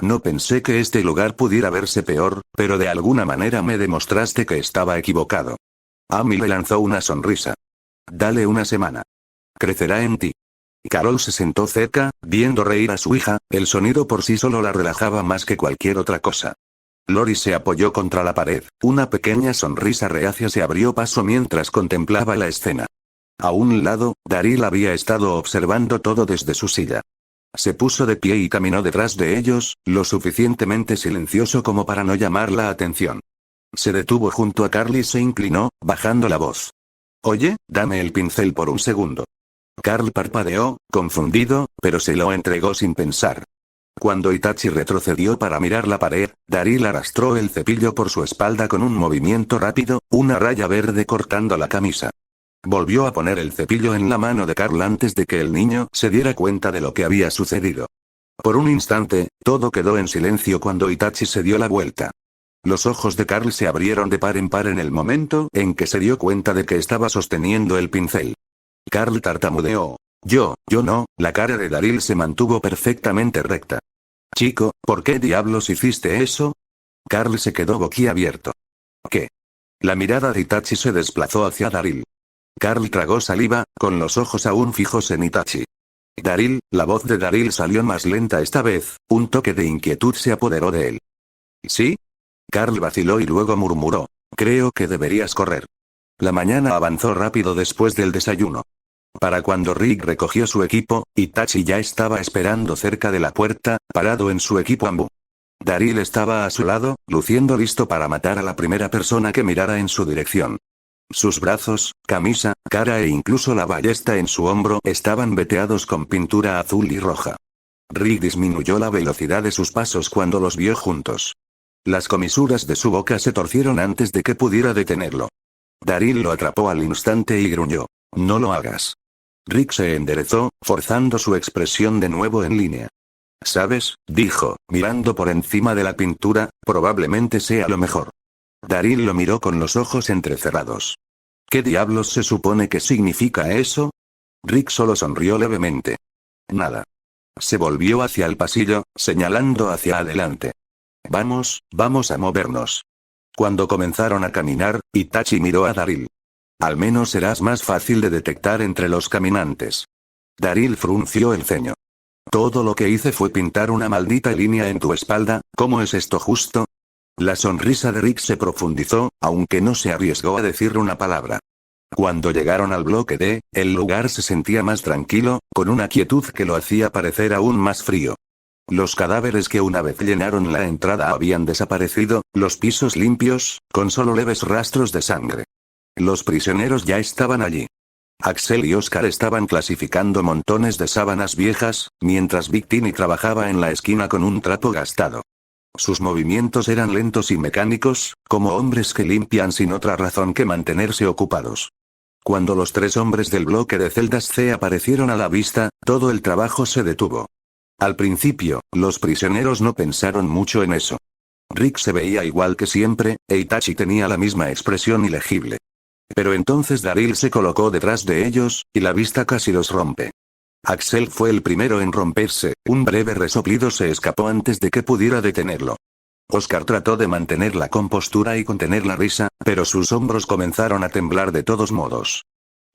Speaker 2: No pensé que este lugar pudiera verse peor, pero de alguna manera me demostraste que estaba equivocado. Amy le lanzó una sonrisa. Dale una semana. Crecerá en ti. Carol se sentó cerca, viendo reír a su hija, el sonido por sí solo la relajaba más que cualquier otra cosa. Lori se apoyó contra la pared, una pequeña sonrisa reacia se abrió paso mientras contemplaba la escena. A un lado, Daryl había estado observando todo desde su silla. Se puso de pie y caminó detrás de ellos, lo suficientemente silencioso como para no llamar la atención. Se detuvo junto a Carl y se inclinó, bajando la voz. Oye, dame el pincel por un segundo. Carl parpadeó, confundido, pero se lo entregó sin pensar. Cuando Itachi retrocedió para mirar la pared, Daryl arrastró el cepillo por su espalda con un movimiento rápido, una raya verde cortando la camisa. Volvió a poner el cepillo en la mano de Carl antes de que el niño se diera cuenta de lo que había sucedido. Por un instante, todo quedó en silencio cuando Itachi se dio la vuelta. Los ojos de Carl se abrieron de par en par en el momento en que se dio cuenta de que estaba sosteniendo el pincel. Carl tartamudeó. Yo no, la cara de Daryl se mantuvo perfectamente recta. Chico, ¿por qué diablos hiciste eso? Carl se quedó boquiabierto. ¿Qué? La mirada de Itachi se desplazó hacia Daryl. Carl tragó saliva, con los ojos aún fijos en Itachi. Daryl, la voz de Daryl salió más lenta esta vez, un toque de inquietud se apoderó de él. ¿Sí? Carl vaciló y luego murmuró. Creo que deberías correr. La mañana avanzó rápido después del desayuno. Para cuando Rick recogió su equipo, Itachi ya estaba esperando cerca de la puerta, parado en su equipo Ambu. Daryl estaba a su lado, luciendo listo para matar a la primera persona que mirara en su dirección. Sus brazos, camisa, cara e incluso la ballesta en su hombro estaban veteados con pintura azul y roja. Rick disminuyó la velocidad de sus pasos cuando los vio juntos. Las comisuras de su boca se torcieron antes de que pudiera detenerlo. Daryl lo atrapó al instante y gruñó. No lo hagas. Rick se enderezó, forzando su expresión de nuevo en línea. ¿Sabes? Dijo, mirando por encima de la pintura, probablemente sea lo mejor. Daryl lo miró con los ojos entrecerrados. ¿Qué diablos se supone que significa eso? Rick solo sonrió levemente. Nada. Se volvió hacia el pasillo, señalando hacia adelante. Vamos a movernos. Cuando comenzaron a caminar, Itachi miró a Daryl. Al menos serás más fácil de detectar entre los caminantes. Daryl frunció el ceño. Todo lo que hice fue pintar una maldita línea en tu espalda, ¿cómo es esto justo? La sonrisa de Rick se profundizó, aunque no se arriesgó a decir una palabra. Cuando llegaron al bloque D, el lugar se sentía más tranquilo, con una quietud que lo hacía parecer aún más frío. Los cadáveres que una vez llenaron la entrada habían desaparecido, los pisos limpios, con solo leves rastros de sangre. Los prisioneros ya estaban allí. Axel y Oscar estaban clasificando montones de sábanas viejas, mientras Big Tini trabajaba en la esquina con un trapo gastado. Sus movimientos eran lentos y mecánicos, como hombres que limpian sin otra razón que mantenerse ocupados. Cuando los tres hombres del bloque de celdas C aparecieron a la vista, todo el trabajo se detuvo. Al principio, los prisioneros no pensaron mucho en eso. Rick se veía igual que siempre, e Itachi tenía la misma expresión ilegible. Pero entonces Daryl se colocó detrás de ellos, y la vista casi los rompe. Axel fue el primero en romperse, un breve resoplido se escapó antes de que pudiera detenerlo. Oscar trató de mantener la compostura y contener la risa, pero sus hombros comenzaron a temblar de todos modos.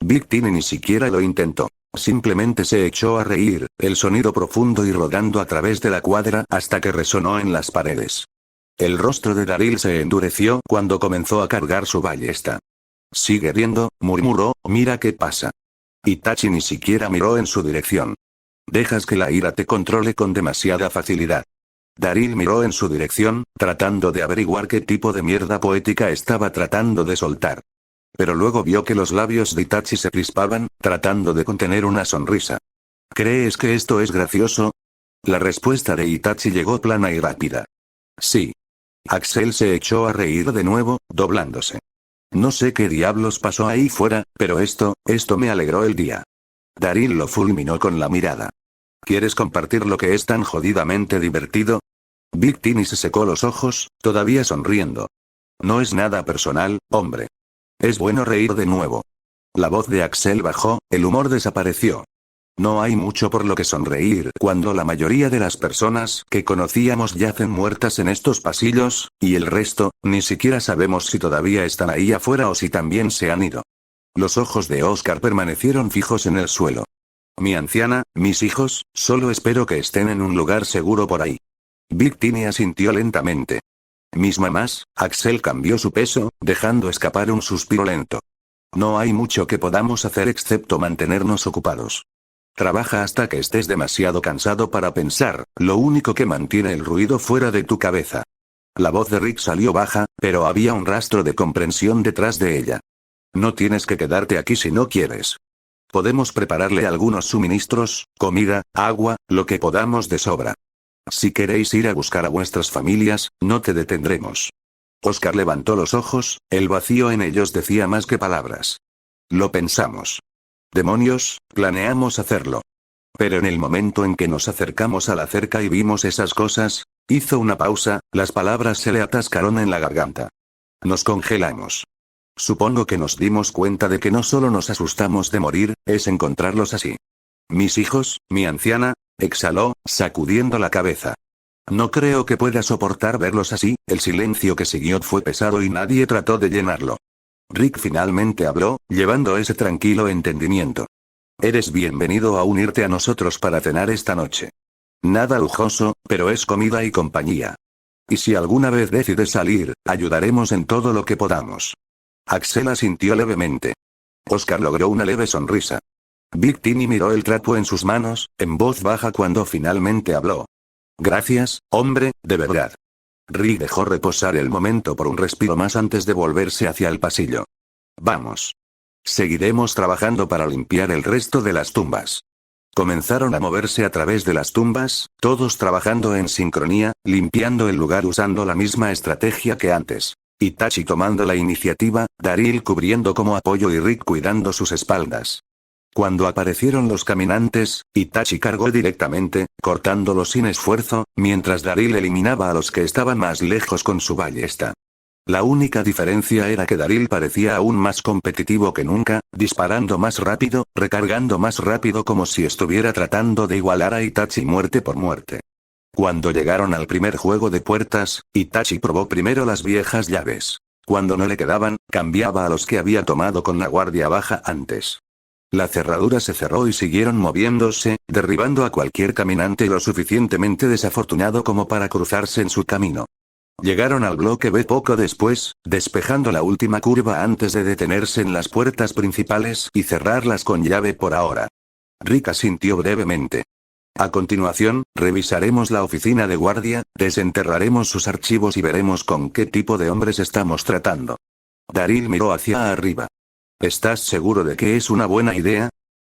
Speaker 2: Big Tini ni siquiera lo intentó. Simplemente se echó a reír, el sonido profundo y rodando a través de la cuadra hasta que resonó en las paredes. El rostro de Daryl se endureció cuando comenzó a cargar su ballesta. Sigue riendo, murmuró, mira qué pasa. Itachi ni siquiera miró en su dirección. Dejas que la ira te controle con demasiada facilidad. Daryl miró en su dirección, tratando de averiguar qué tipo de mierda poética estaba tratando de soltar. Pero luego vio que los labios de Itachi se crispaban, tratando de contener una sonrisa. ¿Crees que esto es gracioso? La respuesta de Itachi llegó plana y rápida. Sí. Axel se echó a reír de nuevo, doblándose. No sé qué diablos pasó ahí fuera, pero esto me alegró el día. Daryl lo fulminó con la mirada. ¿Quieres compartir lo que es tan jodidamente divertido? Big Timmy se secó los ojos, todavía sonriendo. No es nada personal, hombre. Es bueno reír de nuevo. La voz de Axel bajó, el humor desapareció. No hay mucho por lo que sonreír cuando la mayoría de las personas que conocíamos yacen muertas en estos pasillos, y el resto, ni siquiera sabemos si todavía están ahí afuera o si también se han ido. Los ojos de Oscar permanecieron fijos en el suelo. Mi anciana, mis hijos, solo espero que estén en un lugar seguro por ahí. Big Timmy asintió lentamente. Mis mamás, Axel cambió su peso, dejando escapar un suspiro lento. No hay mucho que podamos hacer excepto mantenernos ocupados. Trabaja hasta que estés demasiado cansado para pensar, lo único que mantiene el ruido fuera de tu cabeza. La voz de Rick salió baja, pero había un rastro de comprensión detrás de ella. No tienes que quedarte aquí si no quieres. Podemos prepararle algunos suministros, comida, agua, lo que podamos de sobra. Si queréis ir a buscar a vuestras familias, no te detendremos. Oscar levantó los ojos, el vacío en ellos decía más que palabras. Lo pensamos. Demonios, planeamos hacerlo. Pero en el momento en que nos acercamos a la cerca y vimos esas cosas, hizo una pausa, las palabras se le atascaron en la garganta. Nos congelamos. Supongo que nos dimos cuenta de que no solo nos asustamos de morir, es encontrarlos así. Mis hijos, mi anciana, exhaló, sacudiendo la cabeza. No creo que pueda soportar verlos así, el silencio que siguió fue pesado y nadie trató de llenarlo. Rick finalmente habló, llevando ese tranquilo entendimiento. Eres bienvenido a unirte a nosotros para cenar esta noche. Nada lujoso, pero es comida y compañía. Y si alguna vez decides salir, ayudaremos en todo lo que podamos. Axel asintió levemente. Oscar logró una leve sonrisa. Big Timmy miró el trapo en sus manos, en voz baja cuando finalmente habló. Gracias, hombre, de verdad. Rick dejó reposar el momento por un respiro más antes de volverse hacia el pasillo. Vamos. Seguiremos trabajando para limpiar el resto de las tumbas. Comenzaron a moverse a través de las tumbas, todos trabajando en sincronía, limpiando el lugar usando la misma estrategia que antes. Itachi tomando la iniciativa, Daryl cubriendo como apoyo y Rick cuidando sus espaldas. Cuando aparecieron los caminantes, Itachi cargó directamente, cortándolos sin esfuerzo, mientras Daryl eliminaba a los que estaban más lejos con su ballesta. La única diferencia era que Daryl parecía aún más competitivo que nunca, disparando más rápido, recargando más rápido como si estuviera tratando de igualar a Itachi muerte por muerte. Cuando llegaron al primer juego de puertas, Itachi probó primero las viejas llaves. Cuando no le quedaban, cambiaba a los que había tomado con la guardia baja antes. La cerradura se cerró y siguieron moviéndose, derribando a cualquier caminante lo suficientemente desafortunado como para cruzarse en su camino. Llegaron al bloque B poco después, despejando la última curva antes de detenerse en las puertas principales y cerrarlas con llave por ahora. Rick asintió brevemente. A continuación, revisaremos la oficina de guardia, desenterraremos sus archivos y veremos con qué tipo de hombres estamos tratando. Daryl miró hacia arriba. ¿Estás seguro de que es una buena idea?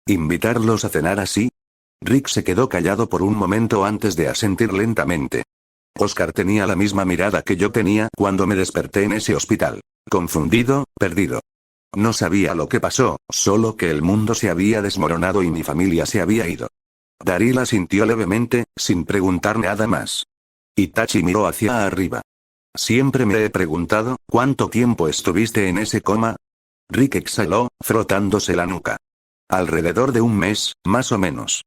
Speaker 2: ¿Invitarlos a cenar así? Rick se quedó callado por un momento antes de asentir lentamente. Oscar tenía la misma mirada que yo tenía cuando me desperté en ese hospital. Confundido, perdido. No sabía lo que pasó, solo que el mundo se había desmoronado y mi familia se había ido. Daryl asintió levemente, sin preguntar nada más. Itachi miró hacia arriba. Siempre me he preguntado, ¿cuánto tiempo estuviste en ese coma? Rick exhaló, frotándose la nuca. Alrededor de un mes, más o menos.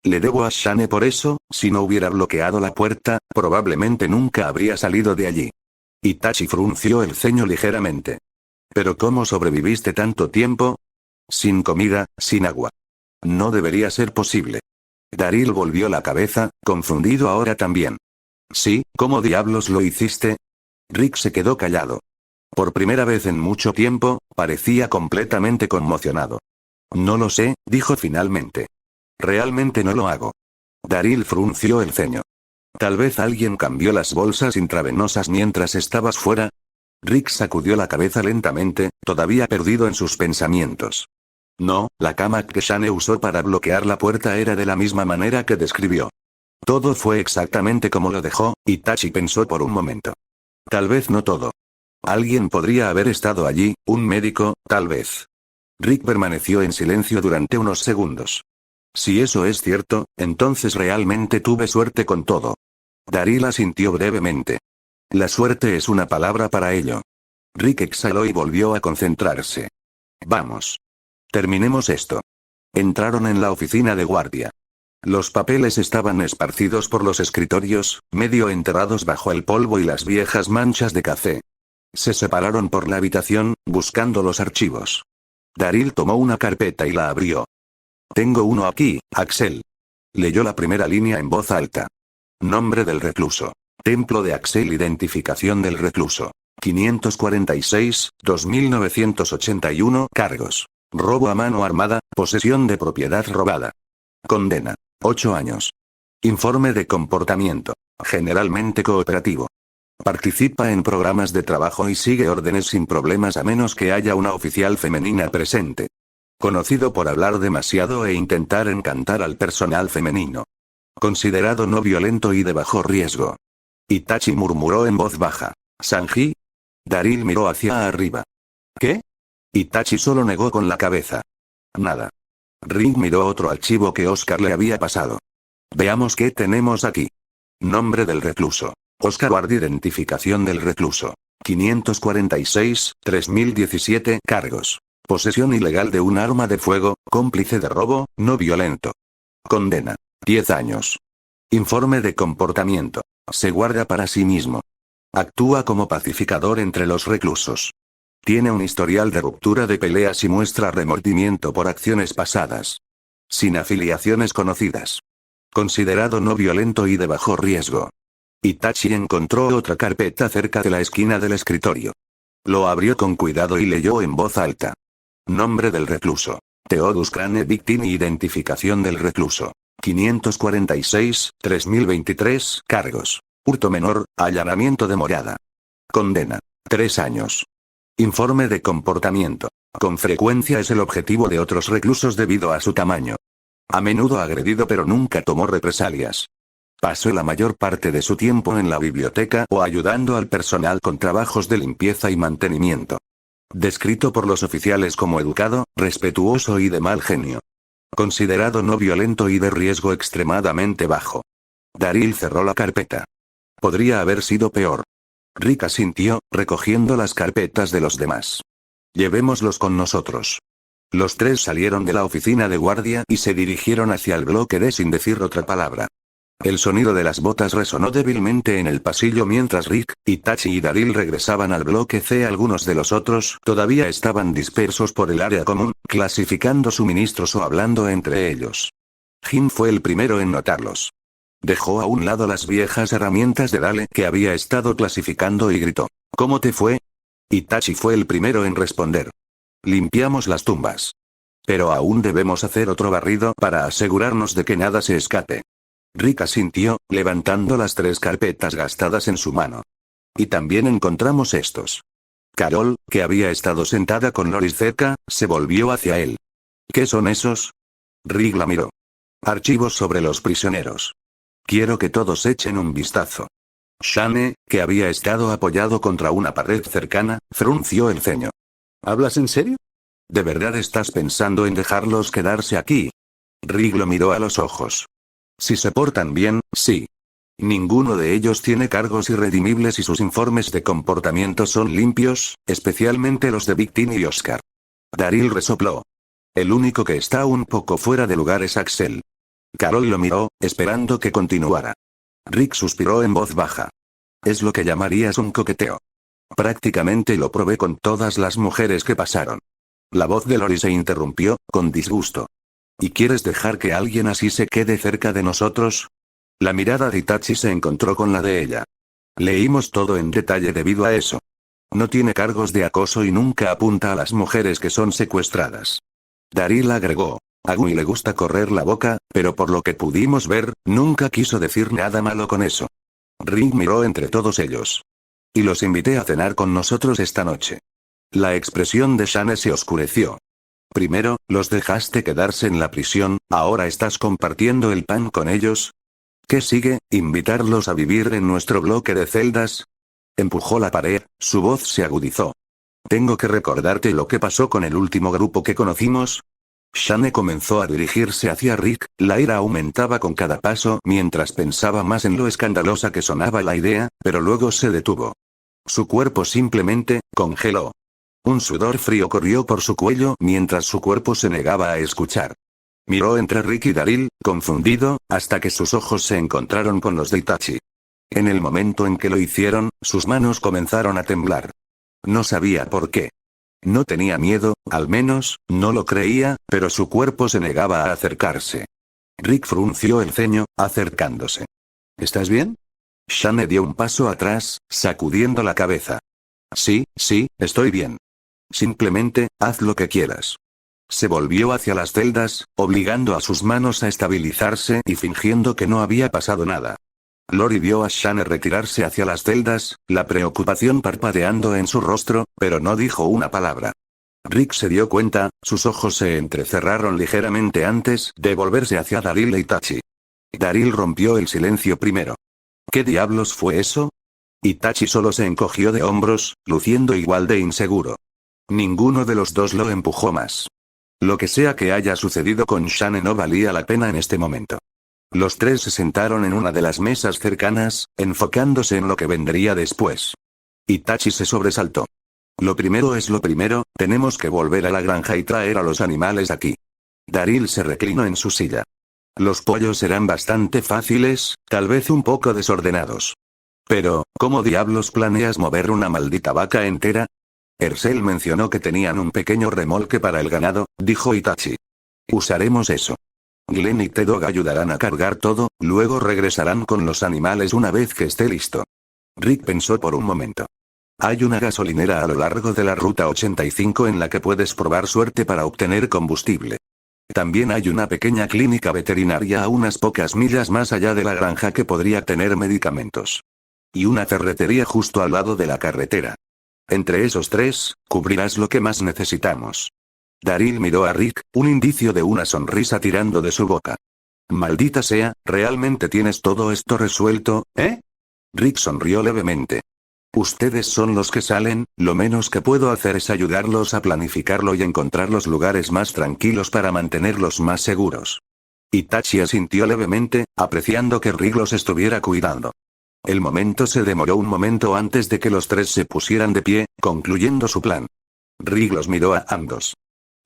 Speaker 2: Le debo a Shane por eso, si no hubiera bloqueado la puerta, probablemente nunca habría salido de allí. Itachi frunció el ceño ligeramente. ¿Pero cómo sobreviviste tanto tiempo? Sin comida, sin agua. No debería ser posible. Daryl volvió la cabeza, confundido ahora también. Sí, ¿cómo diablos lo hiciste? Rick se quedó callado. Por primera vez en mucho tiempo, parecía completamente conmocionado. No lo sé, dijo finalmente. Realmente no lo hago. Daryl frunció el ceño. Tal vez alguien cambió las bolsas intravenosas mientras estabas fuera. Rick sacudió la cabeza lentamente, todavía perdido en sus pensamientos. No, la cama que Shane usó para bloquear la puerta era de la misma manera que describió. Todo fue exactamente como lo dejó, Itachi pensó por un momento. Tal vez no todo. Alguien podría haber estado allí, un médico, tal vez. Rick permaneció en silencio durante unos segundos. Si eso es cierto, entonces realmente tuve suerte con todo. Daryl asintió brevemente. La suerte es una palabra para ello. Rick exhaló y volvió a concentrarse. Vamos. Terminemos esto. Entraron en la oficina de guardia. Los papeles estaban esparcidos por los escritorios, medio enterrados bajo el polvo y las viejas manchas de café. Se separaron por la habitación, buscando los archivos. Daryl tomó una carpeta y la abrió. Tengo uno aquí, Axel. Leyó la primera línea en voz alta. Nombre del recluso. Templo de Axel. Identificación del recluso. 546, 2981. Cargos. Robo a mano armada, posesión de propiedad robada. Condena. 8 años. Informe de comportamiento. Generalmente cooperativo. Participa en programas de trabajo y sigue órdenes sin problemas a menos que haya una oficial femenina presente. Conocido por hablar demasiado e intentar encantar al personal femenino. Considerado no violento y de bajo riesgo. Itachi murmuró en voz baja. ¿Sanji? Daryl miró hacia arriba. ¿Qué? Itachi solo negó con la cabeza. Nada. Rick miró otro archivo que Oscar le había pasado. Veamos qué tenemos aquí. Nombre del recluso. Oscar Ward. Identificación del recluso. 546, 3017. Cargos. Posesión ilegal de un arma de fuego, cómplice de robo, no violento. Condena. 10 años. Informe de comportamiento. Se guarda para sí mismo. Actúa como pacificador entre los reclusos. Tiene un historial de ruptura de peleas y muestra remordimiento por acciones pasadas. Sin afiliaciones conocidas. Considerado no violento y de bajo riesgo. Itachi encontró otra carpeta cerca de la esquina del escritorio. Lo abrió con cuidado y leyó en voz alta. Nombre del recluso. Theodus Crane Victim. Identificación del recluso. 546, 3023. Cargos. Hurto menor, allanamiento de morada. Condena. 3 años. Informe de comportamiento. Con frecuencia es el objetivo de otros reclusos debido a su tamaño. A menudo agredido pero nunca tomó represalias. Pasó la mayor parte de su tiempo en la biblioteca o ayudando al personal con trabajos de limpieza y mantenimiento. Descrito por los oficiales como educado, respetuoso y de mal genio. Considerado no violento y de riesgo extremadamente bajo. Daryl cerró la carpeta. Podría haber sido peor. Rick asintió, recogiendo las carpetas de los demás. Llevémoslos con nosotros. Los tres salieron de la oficina de guardia y se dirigieron hacia el bloque D sin decir otra palabra. El sonido de las botas resonó débilmente en el pasillo mientras Rick, Itachi y Daryl regresaban al bloque C. Algunos de los otros todavía estaban dispersos por el área común, clasificando suministros o hablando entre ellos. Jin fue el primero en notarlos. Dejó a un lado las viejas herramientas de Dale que había estado clasificando y gritó. ¿Cómo te fue? Itachi fue el primero en responder. Limpiamos las tumbas. Pero aún debemos hacer otro barrido para asegurarnos de que nada se escape. Rick asintió, levantando las 3 carpetas gastadas en su mano. Y también encontramos estos. Carol, que había estado sentada con Loris cerca, se volvió hacia él. ¿Qué son esos? Rick la miró. Archivos sobre los prisioneros. Quiero que todos echen un vistazo. Shane, que había estado apoyado contra una pared cercana, frunció el ceño. ¿Hablas en serio? ¿De verdad estás pensando en dejarlos quedarse aquí? Rick lo miró a los ojos. Si se portan bien, sí. Ninguno de ellos tiene cargos irredimibles y sus informes de comportamiento son limpios, especialmente los de Victim y Oscar. Daryl resopló. El único que está un poco fuera de lugar es Axel. Carol lo miró, esperando que continuara. Rick suspiró en voz baja. Es lo que llamarías un coqueteo. Prácticamente lo probé con todas las mujeres que pasaron. La voz de Lori se interrumpió, con disgusto. ¿Y quieres dejar que alguien así se quede cerca de nosotros? La mirada de Itachi se encontró con la de ella. Leímos todo en detalle debido a eso. No tiene cargos de acoso y nunca apunta a las mujeres que son secuestradas. Daryl agregó. A Gui le gusta correr la boca, pero por lo que pudimos ver, nunca quiso decir nada malo con eso. Rick miró entre todos ellos. Y los invité a cenar con nosotros esta noche. La expresión de Shane se oscureció. Primero, los dejaste quedarse en la prisión, ahora estás compartiendo el pan con ellos. ¿Qué sigue? ¿Invitarlos a vivir en nuestro bloque de celdas? Empujó la pared, su voz se agudizó. ¿Tengo que recordarte lo que pasó con el último grupo que conocimos? Shane comenzó a dirigirse hacia Rick, la ira aumentaba con cada paso mientras pensaba más en lo escandalosa que sonaba la idea, pero luego se detuvo. Su cuerpo simplemente congeló. Un sudor frío corrió por su cuello mientras su cuerpo se negaba a escuchar. Miró entre Rick y Daryl, confundido, hasta que sus ojos se encontraron con los de Itachi. En el momento en que lo hicieron, sus manos comenzaron a temblar. No sabía por qué. No tenía miedo, al menos, no lo creía, pero su cuerpo se negaba a acercarse. Rick frunció el ceño, acercándose. ¿Estás bien? Shane dio un paso atrás, sacudiendo la cabeza. Sí, estoy bien. Simplemente, haz lo que quieras. Se volvió hacia las celdas, obligando a sus manos a estabilizarse y fingiendo que no había pasado nada. Lori vio a Shane retirarse hacia las celdas, la preocupación parpadeando en su rostro, pero no dijo una palabra. Rick se dio cuenta, sus ojos se entrecerraron ligeramente antes de volverse hacia Daryl e Itachi. Daryl rompió el silencio primero. ¿Qué diablos fue eso? Itachi solo se encogió de hombros, luciendo igual de inseguro. Ninguno de los dos lo empujó más. Lo que sea que haya sucedido con Shane no valía la pena en este momento. Los tres se sentaron en una de las mesas cercanas, enfocándose en lo que vendría después. Itachi se sobresaltó. Lo primero es lo primero, tenemos que volver a la granja y traer a los animales aquí. Daryl se reclinó en su silla. Los pollos serán bastante fáciles, tal vez un poco desordenados. Pero, ¿cómo diablos planeas mover una maldita vaca entera? Ercel mencionó que tenían un pequeño remolque para el ganado, dijo Itachi. Usaremos eso. Glenn y T-Dog ayudarán a cargar todo, luego regresarán con los animales una vez que esté listo. Rick pensó por un momento. Hay una gasolinera a lo largo de la ruta 85 en la que puedes probar suerte para obtener combustible. También hay una pequeña clínica veterinaria a unas pocas millas más allá de la granja que podría tener medicamentos. Y una ferretería justo al lado de la carretera. Entre esos tres, cubrirás lo que más necesitamos. Daryl miró a Rick, un indicio de una sonrisa tirando de su boca. Maldita sea, ¿realmente tienes todo esto resuelto, eh? Rick sonrió levemente. Ustedes son los que salen, lo menos que puedo hacer es ayudarlos a planificarlo y encontrar los lugares más tranquilos para mantenerlos más seguros. Itachi asintió levemente, apreciando que Rick los estuviera cuidando. El momento se demoró un momento antes de que los tres se pusieran de pie, concluyendo su plan. Rick los miró a ambos.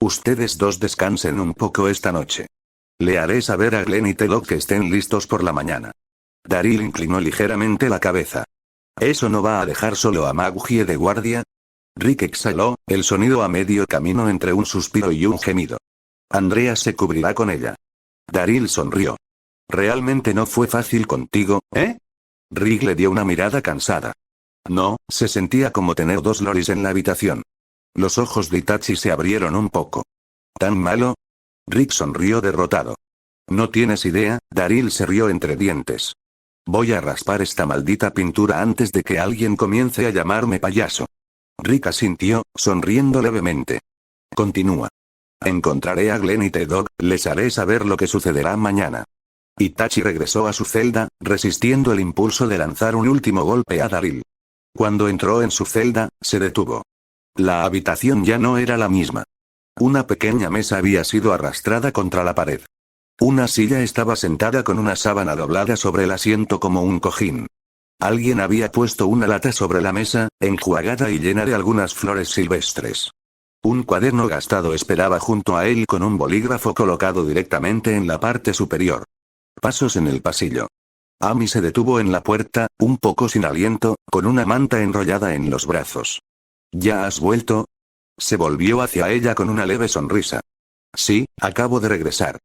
Speaker 2: Ustedes dos descansen un poco esta noche. Le haré saber a Glenn y T-Dog que estén listos por la mañana. Daryl inclinó ligeramente la cabeza. ¿Eso no va a dejar solo a Maggie de guardia? Rick exhaló, el sonido a medio camino entre un suspiro y un gemido. Andrea se cubrirá con ella. Daryl sonrió. ¿Realmente no fue fácil contigo, eh? Rick le dio una mirada cansada. No, se sentía como tener dos Loris en la habitación. Los ojos de Itachi se abrieron un poco. ¿Tan malo? Rick sonrió derrotado. No tienes idea, Daryl se rió entre dientes. Voy a raspar esta maldita pintura antes de que alguien comience a llamarme payaso. Rick asintió, sonriendo levemente. Continúa. Encontraré a Glenn y T-Dog, les haré saber lo que sucederá mañana. Itachi regresó a su celda, resistiendo el impulso de lanzar un último golpe a Daryl. Cuando entró en su celda, se detuvo. La habitación ya no era la misma. Una pequeña mesa había sido arrastrada contra la pared. Una silla estaba sentada con una sábana doblada sobre el asiento como un cojín. Alguien había puesto una lata sobre la mesa, enjuagada y llena de algunas flores silvestres. Un cuaderno gastado esperaba junto a él con un bolígrafo colocado directamente en la parte superior. Pasos en el pasillo. Amy se detuvo en la puerta, un poco sin aliento, con una manta enrollada en los brazos. ¿Ya has vuelto? Se volvió hacia ella con una leve sonrisa. Sí, acabo de regresar.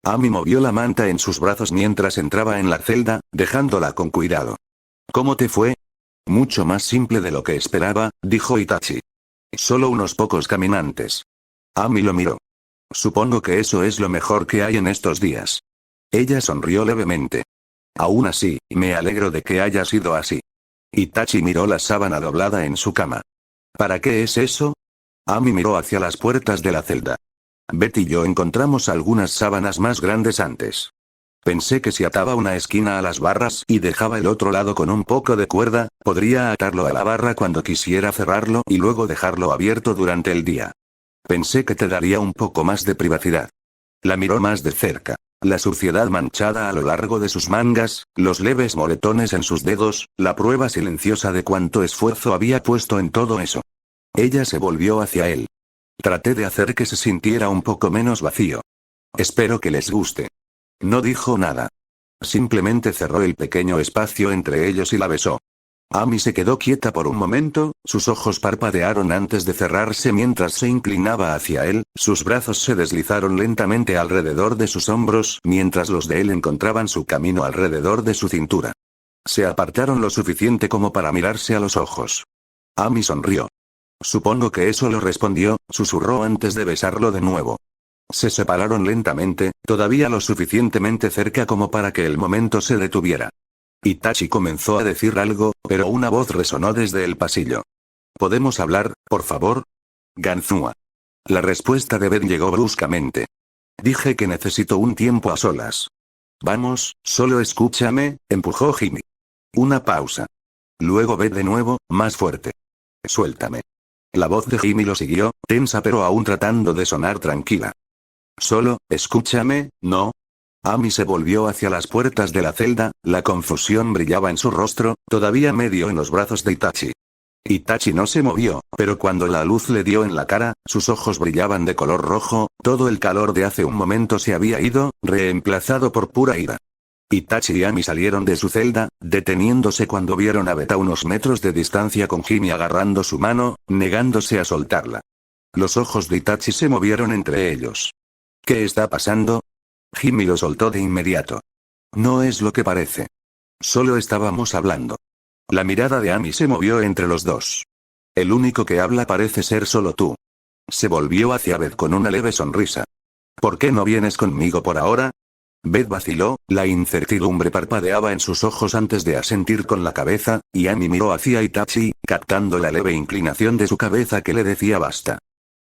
Speaker 2: Amy movió la manta en sus brazos mientras entraba en la celda, dejándola con cuidado. ¿Cómo te fue? Mucho más simple de lo que esperaba, dijo Itachi. Solo unos pocos caminantes. Ami lo miró. Supongo que eso es lo mejor que hay en estos días. Ella sonrió levemente. Aún así, me alegro de que haya sido así. Itachi miró la sábana doblada en su cama. ¿Para qué es eso? Ami miró hacia las puertas de la celda. Betty y yo encontramos algunas sábanas más grandes antes. Pensé que si ataba una esquina a las barras y dejaba el otro lado con un poco de cuerda, podría atarlo a la barra cuando quisiera cerrarlo y luego dejarlo abierto durante el día. Pensé que te daría un poco más de privacidad. La miró más de cerca. La suciedad manchada a lo largo de sus mangas, los leves moretones en sus dedos, la prueba silenciosa de cuánto esfuerzo había puesto en todo eso. Ella se volvió hacia él. Traté de hacer que se sintiera un poco menos vacío. Espero que les guste. No dijo nada. Simplemente cerró el pequeño espacio entre ellos y la besó. Ami se quedó quieta por un momento, sus ojos parpadearon antes de cerrarse mientras se inclinaba hacia él, sus brazos se deslizaron lentamente alrededor de sus hombros mientras los de él encontraban su camino alrededor de su cintura. Se apartaron lo suficiente como para mirarse a los ojos. Ami sonrió. Supongo que eso lo respondió, susurró antes de besarlo de nuevo. Se separaron lentamente, todavía lo suficientemente cerca como para que el momento se detuviera. Itachi comenzó a decir algo, pero una voz resonó desde el pasillo. ¿Podemos hablar, por favor? Ganzúa. La respuesta de Beth llegó bruscamente. Dije que necesito un tiempo a solas. Vamos, solo escúchame, empujó Jimmy. Una pausa. Luego Beth de nuevo, más fuerte. Suéltame. La voz de Jimmy lo siguió, tensa pero aún tratando de sonar tranquila. Solo, escúchame, ¿no? Ami se volvió hacia las puertas de la celda, la confusión brillaba en su rostro, todavía medio en los brazos de Itachi. Itachi no se movió, pero cuando la luz le dio en la cara, sus ojos brillaban de color rojo, todo el calor de hace un momento se había ido, reemplazado por pura ira. Itachi y Ami salieron de su celda, deteniéndose cuando vieron a Beth a unos metros de distancia con Jimmy agarrando su mano, negándose a soltarla. Los ojos de Itachi se movieron entre ellos. ¿Qué está pasando? Jimmy lo soltó de inmediato. No es lo que parece. Solo estábamos hablando. La mirada de Ami se movió entre los dos. El único que habla parece ser solo tú. Se volvió hacia Beth con una leve sonrisa. ¿Por qué no vienes conmigo por ahora? Beth vaciló, la incertidumbre parpadeaba en sus ojos antes de asentir con la cabeza, y Ami miró hacia Itachi, captando la leve inclinación de su cabeza que le decía basta.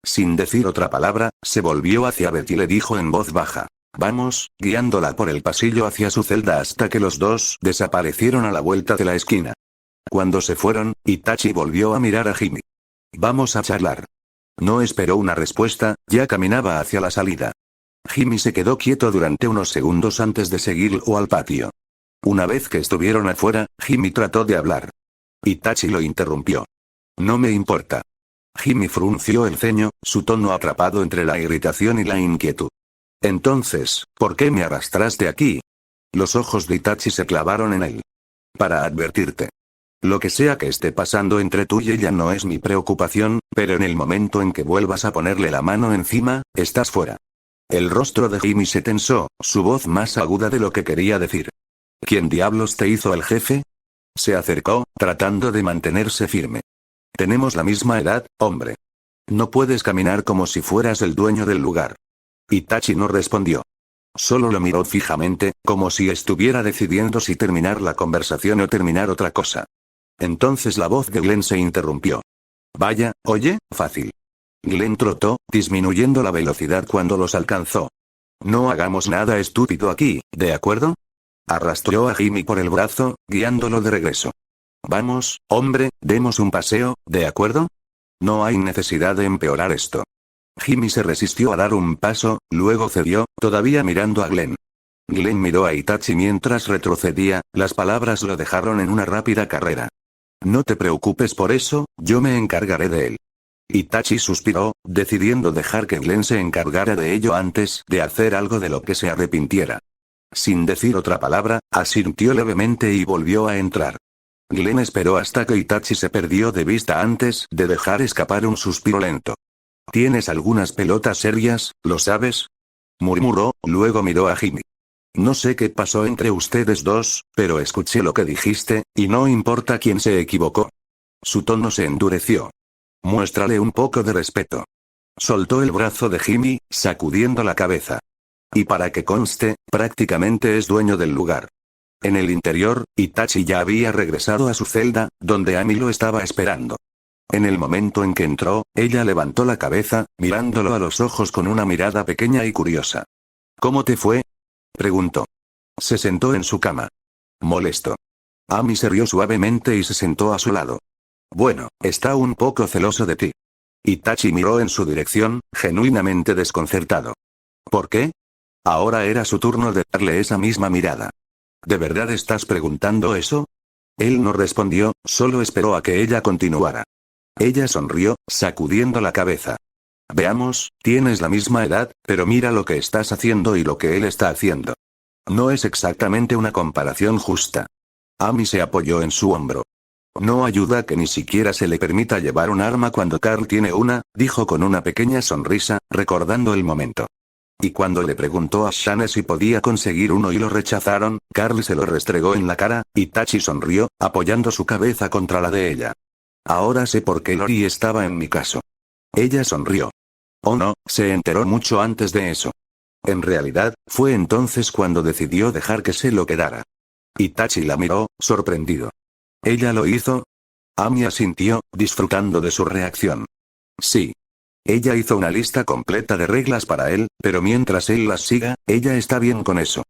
Speaker 2: Sin decir otra palabra, se volvió hacia Beth y le dijo en voz baja. Vamos, guiándola por el pasillo hacia su celda hasta que los dos desaparecieron a la vuelta de la esquina. Cuando se fueron, Itachi volvió a mirar a Jimmy. Vamos a charlar. No esperó una respuesta, ya caminaba hacia la salida. Jimmy se quedó quieto durante unos segundos antes de seguirlo al patio. Una vez que estuvieron afuera, Jimmy trató de hablar. Itachi lo interrumpió. No me importa. Jimmy frunció el ceño, su tono atrapado entre la irritación y la inquietud. Entonces, ¿por qué me arrastraste aquí? Los ojos de Itachi se clavaron en él. Para advertirte. Lo que sea que esté pasando entre tú y ella no es mi preocupación, pero en el momento en que vuelvas a ponerle la mano encima, estás fuera. El rostro de Jimmy se tensó, su voz más aguda de lo que quería decir. ¿Quién diablos te hizo el jefe? Se acercó, tratando de mantenerse firme. Tenemos la misma edad, hombre. No puedes caminar como si fueras el dueño del lugar. Itachi no respondió. Solo lo miró fijamente, como si estuviera decidiendo si terminar la conversación o terminar otra cosa. Entonces la voz de Glenn se interrumpió. Vaya, oye, fácil. Glenn trotó, disminuyendo la velocidad cuando los alcanzó. No hagamos nada estúpido aquí, ¿de acuerdo? Arrastró a Jimmy por el brazo, guiándolo de regreso. Vamos, hombre, demos un paseo, ¿de acuerdo? No hay necesidad de empeorar esto. Jimmy se resistió a dar un paso, luego cedió, todavía mirando a Glenn. Glenn miró a Itachi mientras retrocedía, las palabras lo dejaron en una rápida carrera. No te preocupes por eso, yo me encargaré de él. Itachi suspiró, decidiendo dejar que Glenn se encargara de ello antes de hacer algo de lo que se arrepintiera. Sin decir otra palabra, asintió levemente y volvió a entrar. Glenn esperó hasta que Itachi se perdió de vista antes de dejar escapar un suspiro lento. ¿Tienes algunas pelotas serias, lo sabes? Murmuró, luego miró a Jimmy. No sé qué pasó entre ustedes dos, pero escuché lo que dijiste, y no importa quién se equivocó. Su tono se endureció. Muéstrale un poco de respeto. Soltó el brazo de Jimmy, sacudiendo la cabeza. Y para que conste, prácticamente es dueño del lugar. En el interior, Itachi ya había regresado a su celda, donde Ami lo estaba esperando. En el momento en que entró, ella levantó la cabeza, mirándolo a los ojos con una mirada pequeña y curiosa. ¿Cómo te fue?, preguntó. Se sentó en su cama. Molesto. Ami se rió suavemente y se sentó a su lado. Bueno, está un poco celoso de ti. Itachi miró en su dirección, genuinamente desconcertado. ¿Por qué? Ahora era su turno de darle esa misma mirada. ¿De verdad estás preguntando eso? Él no respondió, solo esperó a que ella continuara. Ella sonrió, sacudiendo la cabeza. Veamos, tienes la misma edad, pero mira lo que estás haciendo y lo que él está haciendo. No es exactamente una comparación justa. Ami se apoyó en su hombro. No ayuda que ni siquiera se le permita llevar un arma cuando Carl tiene una, dijo con una pequeña sonrisa, recordando el momento. Y cuando le preguntó a Shane si podía conseguir uno y lo rechazaron, Carl se lo restregó en la cara, y Itachi sonrió, apoyando su cabeza contra la de ella. Ahora sé por qué Lori estaba en mi caso. Ella sonrió. Oh no, se enteró mucho antes de eso. En realidad, fue entonces cuando decidió dejar que se lo quedara. Itachi la miró, sorprendido. ¿Ella lo hizo? Ami asintió, disfrutando de su reacción. Sí. Ella hizo una lista completa de reglas para él, pero mientras él las siga, ella está bien con eso.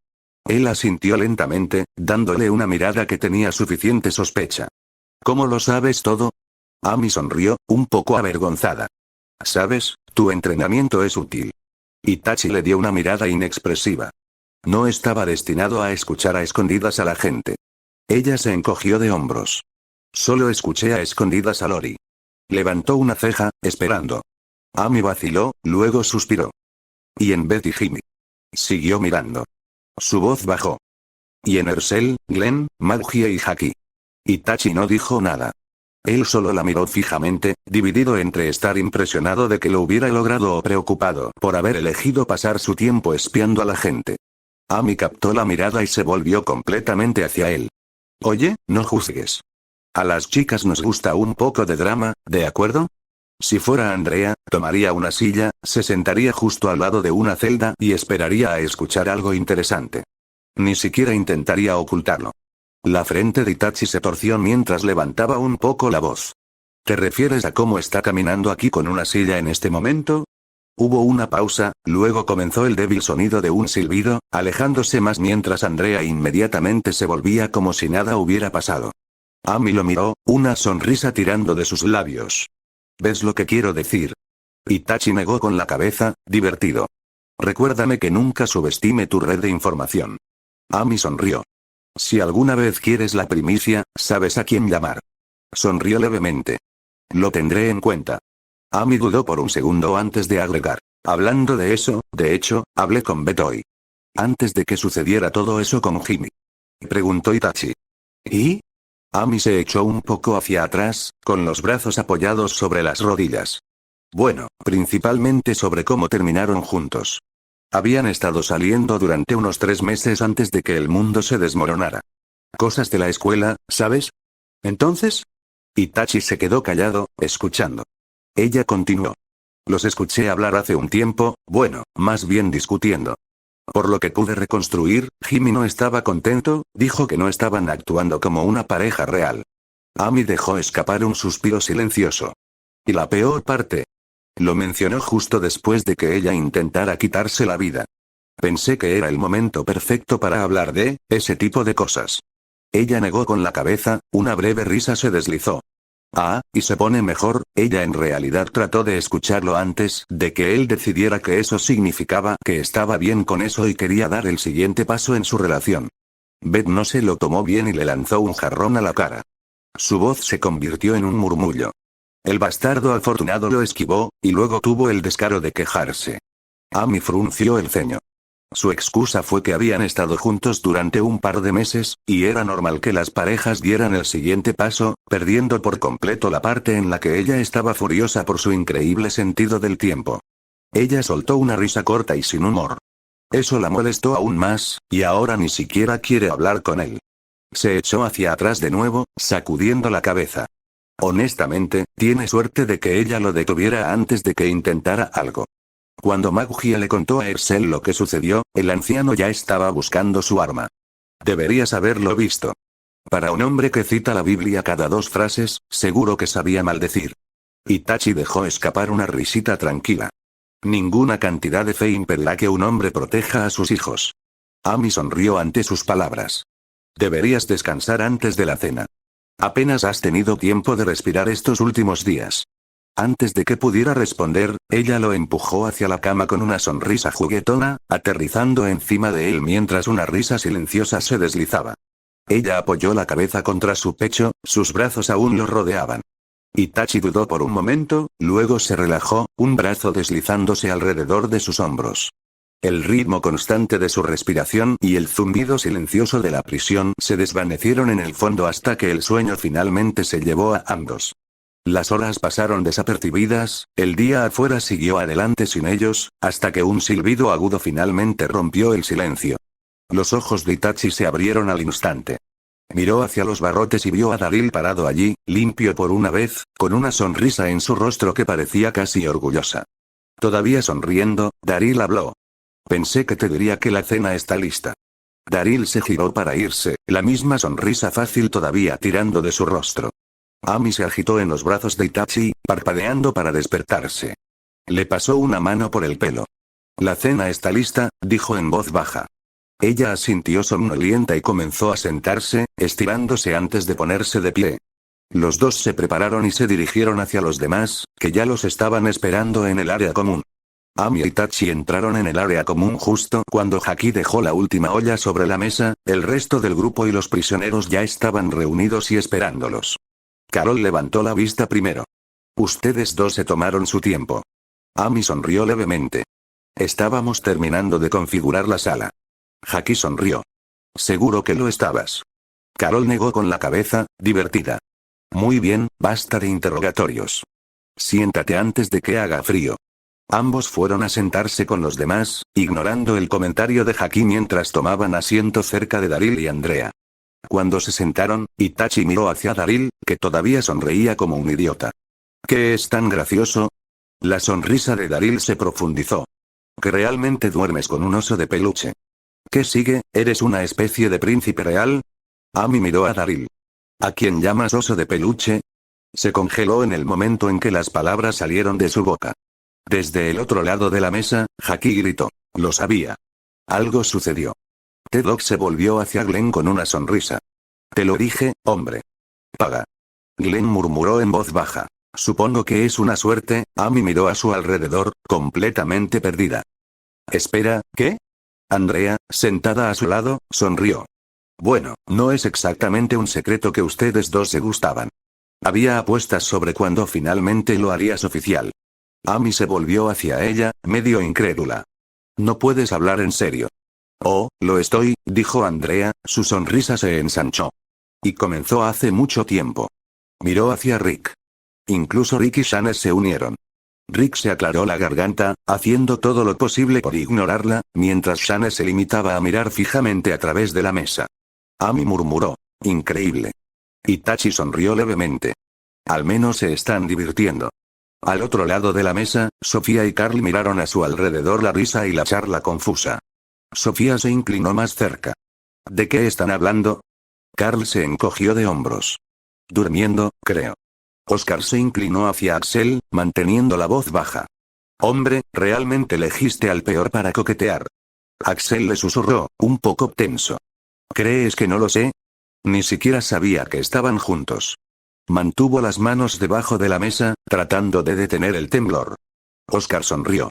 Speaker 2: Él asintió lentamente, dándole una mirada que tenía suficiente sospecha. ¿Cómo lo sabes todo? Ami sonrió, un poco avergonzada. Sabes, tu entrenamiento es útil. Itachi le dio una mirada inexpresiva. No estaba destinado a escuchar a escondidas a la gente. Ella se encogió de hombros. Solo escuché a escondidas a Lori. Levantó una ceja, esperando. Ami vaciló, luego suspiró. Y en Betty Jimmy. Siguió mirando. Su voz bajó. Y en Ercel, Glenn, Magia y Haki. Itachi no dijo nada. Él solo la miró fijamente, dividido entre estar impresionado de que lo hubiera logrado o preocupado por haber elegido pasar su tiempo espiando a la gente. Ami captó la mirada y se volvió completamente hacia él. Oye, no juzgues. A las chicas nos gusta un poco de drama, ¿de acuerdo? Si fuera Andrea, tomaría una silla, se sentaría justo al lado de una celda y esperaría a escuchar algo interesante. Ni siquiera intentaría ocultarlo. La frente de Itachi se torció mientras levantaba un poco la voz. ¿Te refieres a cómo está caminando aquí con una silla en este momento? Hubo una pausa, luego comenzó el débil sonido de un silbido, alejándose más mientras Andrea inmediatamente se volvía como si nada hubiera pasado. Ami lo miró, una sonrisa tirando de sus labios. ¿Ves lo que quiero decir? Itachi negó con la cabeza, divertido. Recuérdame que nunca subestime tu red de información. Ami sonrió. Si alguna vez quieres la primicia, sabes a quién llamar. Sonrió levemente. Lo tendré en cuenta. Ami dudó por un segundo antes de agregar. Hablando de eso, de hecho, hablé con Beth hoy. Antes de que sucediera todo eso con Jimmy. Preguntó Itachi. ¿Y? Ami se echó un poco hacia atrás, con los brazos apoyados sobre las rodillas. Bueno, principalmente sobre cómo terminaron juntos. Habían estado saliendo durante unos 3 meses antes de que el mundo se desmoronara. Cosas de la escuela, ¿sabes? ¿Entonces? Itachi se quedó callado, escuchando. Ella continuó. Los escuché hablar hace un tiempo, bueno, más bien discutiendo. Por lo que pude reconstruir, Jimmy no estaba contento, dijo que no estaban actuando como una pareja real. Ami dejó escapar un suspiro silencioso. ¿Y la peor parte? Lo mencionó justo después de que ella intentara quitarse la vida. Pensé que era el momento perfecto para hablar de ese tipo de cosas. Ella negó con la cabeza, una breve risa se deslizó. Ah, y se pone mejor, ella en realidad trató de escucharlo antes de que él decidiera que eso significaba que estaba bien con eso y quería dar el siguiente paso en su relación. Beth no se lo tomó bien y le lanzó un jarrón a la cara. Su voz se convirtió en un murmullo. El bastardo afortunado lo esquivó, y luego tuvo el descaro de quejarse. Ami frunció el ceño. Su excusa fue que habían estado juntos durante un par de meses, y era normal que las parejas dieran el siguiente paso, perdiendo por completo la parte en la que ella estaba furiosa por su increíble sentido del tiempo. Ella soltó una risa corta y sin humor. Eso la molestó aún más, y ahora ni siquiera quiere hablar con él. Se echó hacia atrás de nuevo, sacudiendo la cabeza. Honestamente, tiene suerte de que ella lo detuviera antes de que intentara algo. Cuando Magugia le contó a Ersel lo que sucedió, el anciano ya estaba buscando su arma. Deberías haberlo visto. Para un hombre que cita la Biblia cada 2 frases, seguro que sabía maldecir. Itachi dejó escapar una risita tranquila. Ninguna cantidad de fe impedirá que un hombre proteja a sus hijos. Ami sonrió ante sus palabras. Deberías descansar antes de la cena. Apenas has tenido tiempo de respirar estos últimos días. Antes de que pudiera responder, ella lo empujó hacia la cama con una sonrisa juguetona, aterrizando encima de él mientras una risa silenciosa se deslizaba. Ella apoyó la cabeza contra su pecho, sus brazos aún lo rodeaban. Itachi dudó por un momento, luego se relajó, un brazo deslizándose alrededor de sus hombros. El ritmo constante de su respiración y el zumbido silencioso de la prisión se desvanecieron en el fondo hasta que el sueño finalmente se llevó a ambos. Las horas pasaron desapercibidas, el día afuera siguió adelante sin ellos, hasta que un silbido agudo finalmente rompió el silencio. Los ojos de Itachi se abrieron al instante. Miró hacia los barrotes y vio a Daril parado allí, limpio por una vez, con una sonrisa en su rostro que parecía casi orgullosa. Todavía sonriendo, Daril habló. Pensé que te diría que la cena está lista. Daril se giró para irse, la misma sonrisa fácil todavía tirando de su rostro. Ami se agitó en los brazos de Itachi, parpadeando para despertarse. Le pasó una mano por el pelo. La cena está lista, dijo en voz baja. Ella asintió somnolienta y comenzó a sentarse, estirándose antes de ponerse de pie. Los dos se prepararon y se dirigieron hacia los demás, que ya los estaban esperando en el área común. Ami y Itachi entraron en el área común justo cuando Haki dejó la última olla sobre la mesa, el resto del grupo y los prisioneros ya estaban reunidos y esperándolos. Carol levantó la vista primero. Ustedes dos se tomaron su tiempo. Ami sonrió levemente. Estábamos terminando de configurar la sala. Haki sonrió. Seguro que lo estabas. Carol negó con la cabeza, divertida. Muy bien, basta de interrogatorios. Siéntate antes de que haga frío. Ambos fueron a sentarse con los demás, ignorando el comentario de Haki mientras tomaban asiento cerca de Daril y Andrea. Cuando se sentaron, Itachi miró hacia Daril, que todavía sonreía como un idiota. ¿Qué es tan gracioso? La sonrisa de Daril se profundizó. ¿Que realmente duermes con un oso de peluche? ¿Qué sigue? ¿Eres una especie de príncipe real? Ami miró a Daril. ¿A quién llamas oso de peluche? Se congeló en el momento en que las palabras salieron de su boca. Desde el otro lado de la mesa, Haki gritó. Lo sabía. Algo sucedió. T-Dog se volvió hacia Glenn con una sonrisa. Te lo dije, hombre. Paga. Glenn murmuró en voz baja. Supongo que es una suerte. Ami miró a su alrededor, completamente perdida. Espera, ¿qué? Andrea, sentada a su lado, sonrió. Bueno, no es exactamente un secreto que ustedes dos se gustaban. Había apuestas sobre cuándo finalmente lo harías oficial. Ami se volvió hacia ella, medio incrédula. No puedes hablar en serio. Oh, lo estoy, dijo Andrea, su sonrisa se ensanchó. Y comenzó hace mucho tiempo. Miró hacia Rick. Incluso Rick y Shane se unieron. Rick se aclaró la garganta, haciendo todo lo posible por ignorarla, mientras Shane se limitaba a mirar fijamente a través de la mesa. Ami murmuró. Increíble. Itachi sonrió levemente. Al menos se están divirtiendo. Al otro lado de la mesa, Sofía y Carl miraron a su alrededor la risa y la charla confusa. Sofía se inclinó más cerca. ¿De qué están hablando? Carl se encogió de hombros. Durmiendo, creo. Oscar se inclinó hacia Axel, manteniendo la voz baja. Hombre, realmente elegiste al peor para coquetear. Axel le susurró, un poco tenso. ¿Crees que no lo sé? Ni siquiera sabía que estaban juntos. Mantuvo las manos debajo de la mesa, tratando de detener el temblor. Oscar sonrió.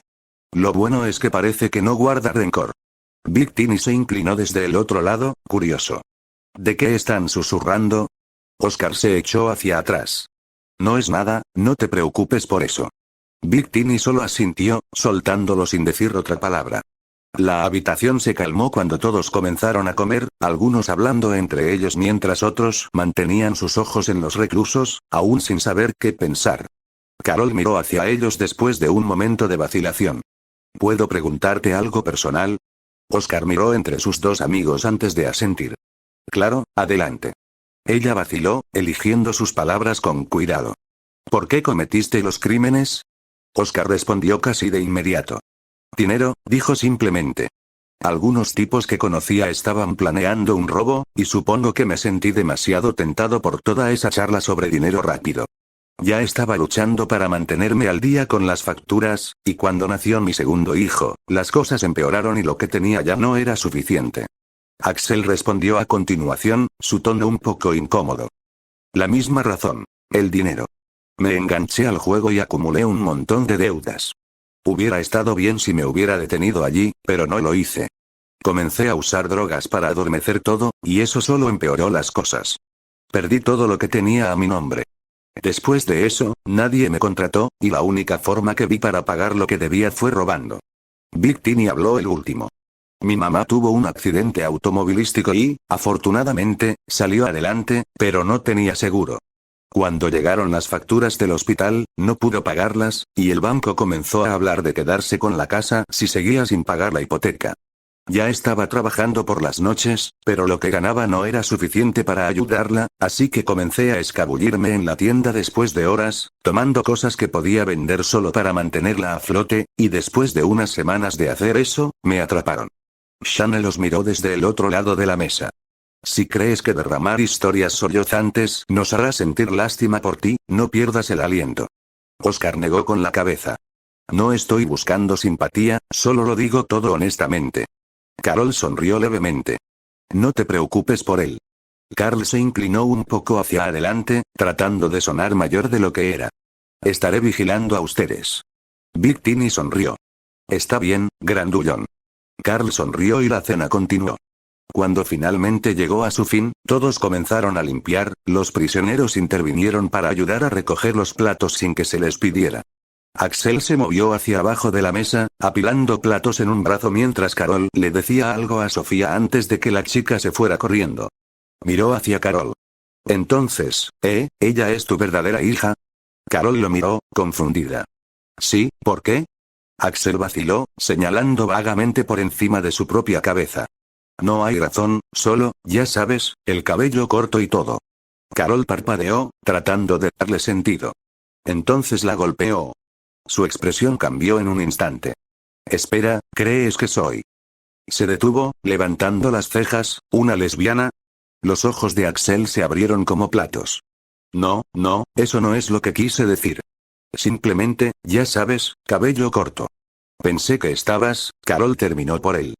Speaker 2: Lo bueno es que parece que no guarda rencor. Big Tini se inclinó desde el otro lado, curioso. ¿De qué están susurrando? Oscar se echó hacia atrás. No es nada, no te preocupes por eso. Big Tini solo asintió, soltándolo sin decir otra palabra. La habitación se calmó cuando todos comenzaron a comer, algunos hablando entre ellos mientras otros mantenían sus ojos en los reclusos, aún sin saber qué pensar. Carol miró hacia ellos después de un momento de vacilación. ¿Puedo preguntarte algo personal? Oscar miró entre sus dos amigos antes de asentir. Claro, adelante. Ella vaciló, eligiendo sus palabras con cuidado. ¿Por qué cometiste los crímenes? Oscar respondió casi de inmediato. Dinero, dijo simplemente. Algunos tipos que conocía estaban planeando un robo, y supongo que me sentí demasiado tentado por toda esa charla sobre dinero rápido. Ya estaba luchando para mantenerme al día con las facturas, y cuando nació mi segundo hijo, las cosas empeoraron y lo que tenía ya no era suficiente. Axel respondió a continuación, su tono un poco incómodo. La misma razón. El dinero. Me enganché al juego y acumulé un montón de deudas. Hubiera estado bien si me hubiera detenido allí, pero no lo hice. Comencé a usar drogas para adormecer todo, y eso solo empeoró las cosas. Perdí todo lo que tenía a mi nombre. Después de eso, nadie me contrató, y la única forma que vi para pagar lo que debía fue robando. Big Tini habló el último. Mi mamá tuvo un accidente automovilístico y, afortunadamente, salió adelante, pero no tenía seguro. Cuando llegaron las facturas del hospital, no pudo pagarlas, y el banco comenzó a hablar de quedarse con la casa si seguía sin pagar la hipoteca. Ya estaba trabajando por las noches, pero lo que ganaba no era suficiente para ayudarla, así que comencé a escabullirme en la tienda después de horas, tomando cosas que podía vender solo para mantenerla a flote, y después de unas semanas de hacer eso, me atraparon. Shane los miró desde el otro lado de la mesa. Si crees que derramar historias sollozantes nos hará sentir lástima por ti, no pierdas el aliento. Oscar negó con la cabeza. No estoy buscando simpatía, solo lo digo todo honestamente. Carol sonrió levemente. No te preocupes por él. Carl se inclinó un poco hacia adelante, tratando de sonar mayor de lo que era. Estaré vigilando a ustedes. Big Tini sonrió. Está bien, grandullón. Carl sonrió y la cena continuó. Cuando finalmente llegó a su fin, todos comenzaron a limpiar, los prisioneros intervinieron para ayudar a recoger los platos sin que se les pidiera. Axel se movió hacia abajo de la mesa, apilando platos en un brazo mientras Carol le decía algo a Sofía antes de que la chica se fuera corriendo. Miró hacia Carol. Entonces, ¿ella es tu verdadera hija? Carol lo miró, confundida. Sí, ¿por qué? Axel vaciló, señalando vagamente por encima de su propia cabeza. No hay razón, solo, ya sabes, el cabello corto y todo. Carol parpadeó, tratando de darle sentido. Entonces la golpeó. Su expresión cambió en un instante. Espera, ¿crees que soy? Se detuvo, levantando las cejas, ¿una lesbiana? Los ojos de Axel se abrieron como platos. No, eso no es lo que quise decir. Simplemente, ya sabes, cabello corto. Pensé que estabas, Carol terminó por él.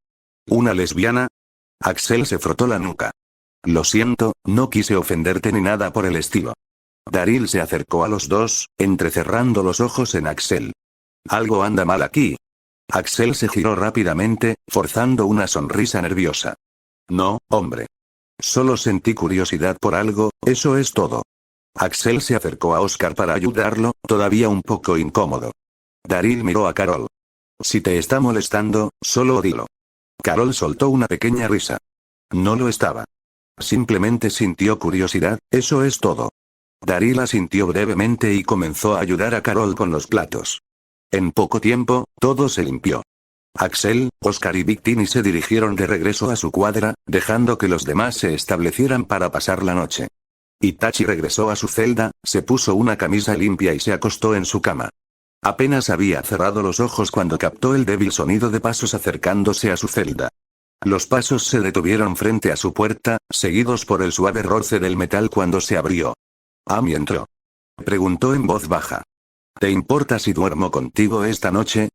Speaker 2: ¿Una lesbiana? Axel se frotó la nuca. Lo siento, no quise ofenderte ni nada por el estilo. Daryl se acercó a los dos, entrecerrando los ojos en Axel. Algo anda mal aquí. Axel se giró rápidamente, forzando una sonrisa nerviosa. No, hombre. Solo sentí curiosidad por algo, eso es todo. Axel se acercó a Oscar para ayudarlo, todavía un poco incómodo. Daryl miró a Carol. Si te está molestando, solo dilo. Carol soltó una pequeña risa. No lo estaba. Simplemente sintió curiosidad, eso es todo. Daryl asintió brevemente y comenzó a ayudar a Carol con los platos. En poco tiempo, todo se limpió. Axel, Oscar y Big Tini se dirigieron de regreso a su cuadra, dejando que los demás se establecieran para pasar la noche. Itachi regresó a su celda, se puso una camisa limpia y se acostó en su cama. Apenas había cerrado los ojos cuando captó el débil sonido de pasos acercándose a su celda. Los pasos se detuvieron frente a su puerta, seguidos por el suave roce del metal cuando se abrió. Amy entró. Preguntó en voz baja. ¿Te importa si duermo contigo esta noche?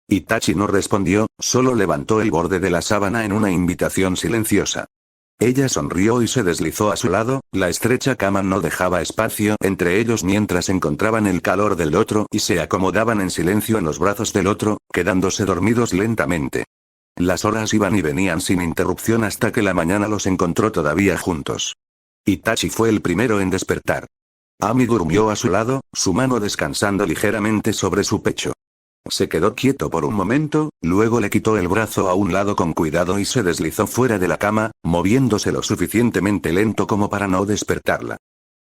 Speaker 2: Itachi no respondió, solo levantó el borde de la sábana en una invitación silenciosa. Ella sonrió y se deslizó a su lado, la estrecha cama no dejaba espacio entre ellos mientras encontraban el calor del otro y se acomodaban en silencio en los brazos del otro, quedándose dormidos lentamente. Las horas iban y venían sin interrupción hasta que la mañana los encontró todavía juntos. Itachi fue el primero en despertar. Amy durmió a su lado, su mano descansando ligeramente sobre su pecho. Se quedó quieto por un momento, luego le quitó el brazo a un lado con cuidado y se deslizó fuera de la cama, moviéndose lo suficientemente lento como para no despertarla.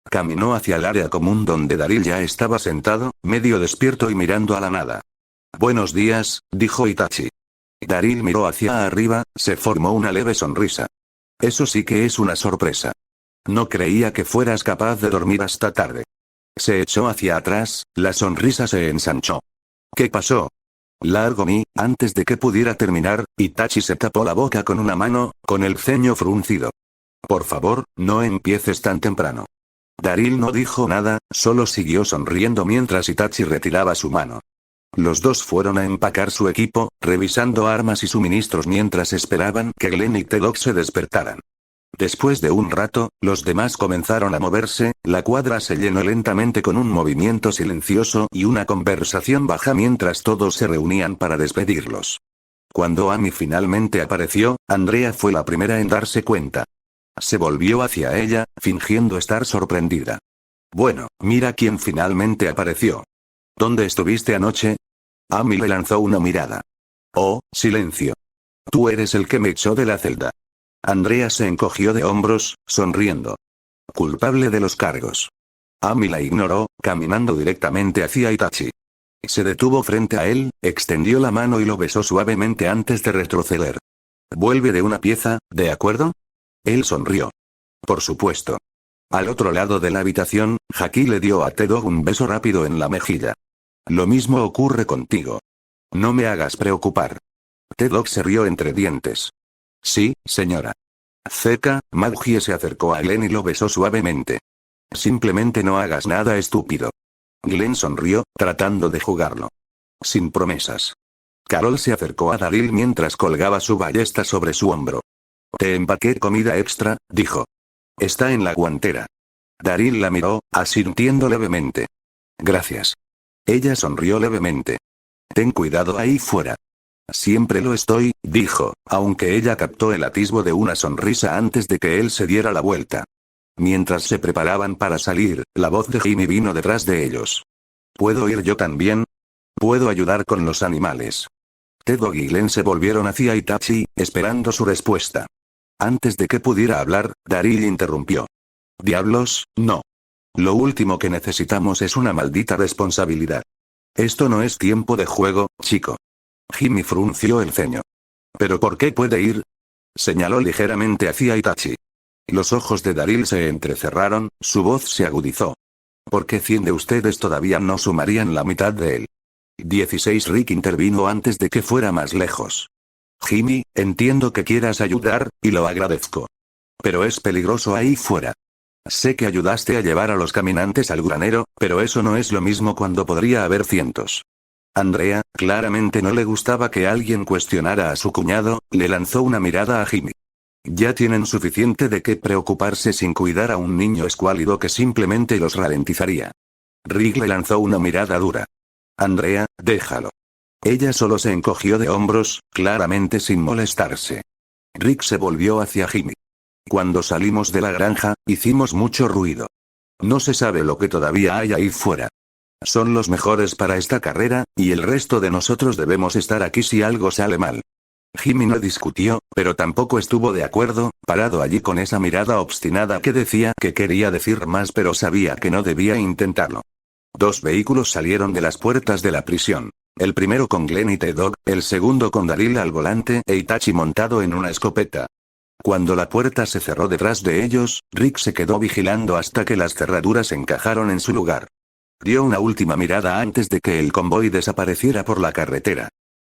Speaker 2: Caminó hacia el área común donde Daryl ya estaba sentado, medio despierto y mirando a la nada. Buenos días, dijo Itachi. Daryl miró hacia arriba, se formó una leve sonrisa. Eso sí que es una sorpresa. No creía que fueras capaz de dormir hasta tarde. Se echó hacia atrás, la sonrisa se ensanchó. ¿Qué pasó? Largo ni, antes de que pudiera terminar, Itachi se tapó la boca con una mano, con el ceño fruncido. Por favor, no empieces tan temprano. Daryl no dijo nada, solo siguió sonriendo mientras Itachi retiraba su mano. Los dos fueron a empacar su equipo, revisando armas y suministros mientras esperaban que Glenn y T-Dog se despertaran. Después de un rato, los demás comenzaron a moverse, la cuadra se llenó lentamente con un movimiento silencioso y una conversación baja mientras todos se reunían para despedirlos. Cuando Amy finalmente apareció, Andrea fue la primera en darse cuenta. Se volvió hacia ella, fingiendo estar sorprendida. Bueno, mira quién finalmente apareció. ¿Dónde estuviste anoche? Amy le lanzó una mirada. Oh, silencio. Tú eres el que me echó de la celda. Andrea se encogió de hombros, sonriendo. Culpable de los cargos. Amy la ignoró, caminando directamente hacia Itachi. Se detuvo frente a él, extendió la mano y lo besó suavemente antes de retroceder. Vuelve de una pieza, ¿de acuerdo? Él sonrió. Por supuesto. Al otro lado de la habitación, Haki le dio a T-Dog un beso rápido en la mejilla. Lo mismo ocurre contigo. No me hagas preocupar. T-Dog se rió entre dientes. Sí, señora. Zeka, Maggie se acercó a Glenn y lo besó suavemente. Simplemente no hagas nada estúpido. Glenn sonrió, tratando de jugarlo. Sin promesas. Carol se acercó a Daryl mientras colgaba su ballesta sobre su hombro. Te empaqué comida extra, dijo. Está en la guantera. Daryl la miró, asintiendo levemente. Gracias. Ella sonrió levemente. Ten cuidado ahí fuera. Siempre lo estoy, dijo, aunque ella captó el atisbo de una sonrisa antes de que él se diera la vuelta. Mientras se preparaban para salir, la voz de Jimmy vino detrás de ellos. ¿Puedo ir yo también? Puedo ayudar con los animales. T-Dog y Glenn se volvieron hacia Itachi, esperando su respuesta. Antes de que pudiera hablar, Daryl interrumpió. Diablos, no. Lo último que necesitamos es una maldita responsabilidad. Esto no es tiempo de juego, chico. Jimmy frunció el ceño. ¿Pero por qué puede ir? Señaló ligeramente hacia Itachi. Los ojos de Daryl se entrecerraron, su voz se agudizó. ¿Por qué 100 de ustedes todavía no sumarían la mitad de él? 16 Rick intervino antes de que fuera más lejos. Jimmy, entiendo que quieras ayudar, y lo agradezco. Pero es peligroso ahí fuera. Sé que ayudaste a llevar a los caminantes al granero, pero eso no es lo mismo cuando podría haber cientos. Andrea, claramente no le gustaba que alguien cuestionara a su cuñado, le lanzó una mirada a Jimmy. Ya tienen suficiente de qué preocuparse sin cuidar a un niño escuálido que simplemente los ralentizaría. Rick le lanzó una mirada dura. Andrea, déjalo. Ella solo se encogió de hombros, claramente sin molestarse. Rick se volvió hacia Jimmy. Cuando salimos de la granja, hicimos mucho ruido. No se sabe lo que todavía hay ahí fuera. Son los mejores para esta carrera, y el resto de nosotros debemos estar aquí si algo sale mal. Jimmy no discutió, pero tampoco estuvo de acuerdo, parado allí con esa mirada obstinada que decía que quería decir más pero sabía que no debía intentarlo. 2 vehículos salieron de las puertas de la prisión. El primero con Glenn y T-Dog, el segundo con Daryl al volante e Itachi montado en una escopeta. Cuando la puerta se cerró detrás de ellos, Rick se quedó vigilando hasta que las cerraduras encajaron en su lugar. Dio una última mirada antes de que el convoy desapareciera por la carretera.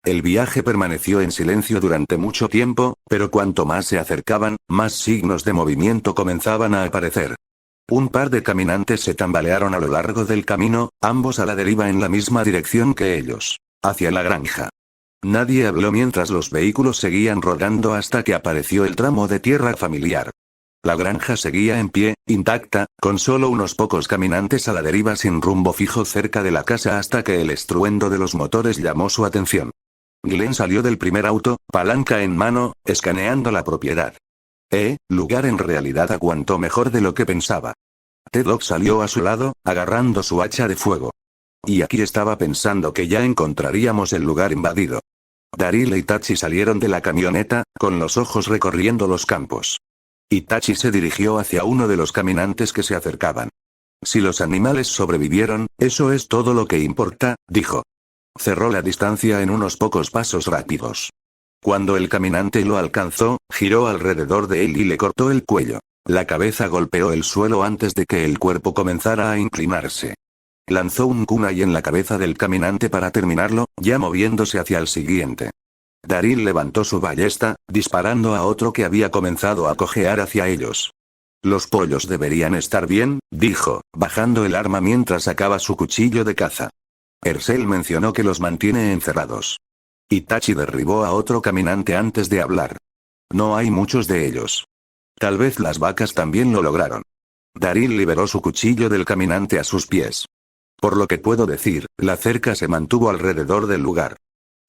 Speaker 2: El viaje permaneció en silencio durante mucho tiempo, pero cuanto más se acercaban, más signos de movimiento comenzaban a aparecer. Un par de caminantes se tambalearon a lo largo del camino, ambos a la deriva en la misma dirección que ellos, hacia la granja. Nadie habló mientras los vehículos seguían rodando hasta que apareció el tramo de tierra familiar. La granja seguía en pie, intacta, con solo unos pocos caminantes a la deriva sin rumbo fijo cerca de la casa hasta que el estruendo de los motores llamó su atención. Glenn salió del primer auto, palanca en mano, escaneando la propiedad. Lugar en realidad aguantó mejor de lo que pensaba. T-Dog salió a su lado, agarrando su hacha de fuego. Y aquí estaba pensando que ya encontraríamos el lugar invadido. Daryl e Itachi salieron de la camioneta, con los ojos recorriendo los campos. Itachi se dirigió hacia uno de los caminantes que se acercaban. Si los animales sobrevivieron, eso es todo lo que importa, dijo. Cerró la distancia en unos pocos pasos rápidos. Cuando el caminante lo alcanzó, giró alrededor de él y le cortó el cuello. La cabeza golpeó el suelo antes de que el cuerpo comenzara a inclinarse. Lanzó un kunai en la cabeza del caminante para terminarlo, ya moviéndose hacia el siguiente. Daryl levantó su ballesta, disparando a otro que había comenzado a cojear hacia ellos. Los pollos deberían estar bien, dijo, bajando el arma mientras sacaba su cuchillo de caza. Herschel mencionó que los mantiene encerrados. Itachi derribó a otro caminante antes de hablar. No hay muchos de ellos. Tal vez las vacas también lo lograron. Daryl liberó su cuchillo del caminante a sus pies. Por lo que puedo decir, la cerca se mantuvo alrededor del lugar.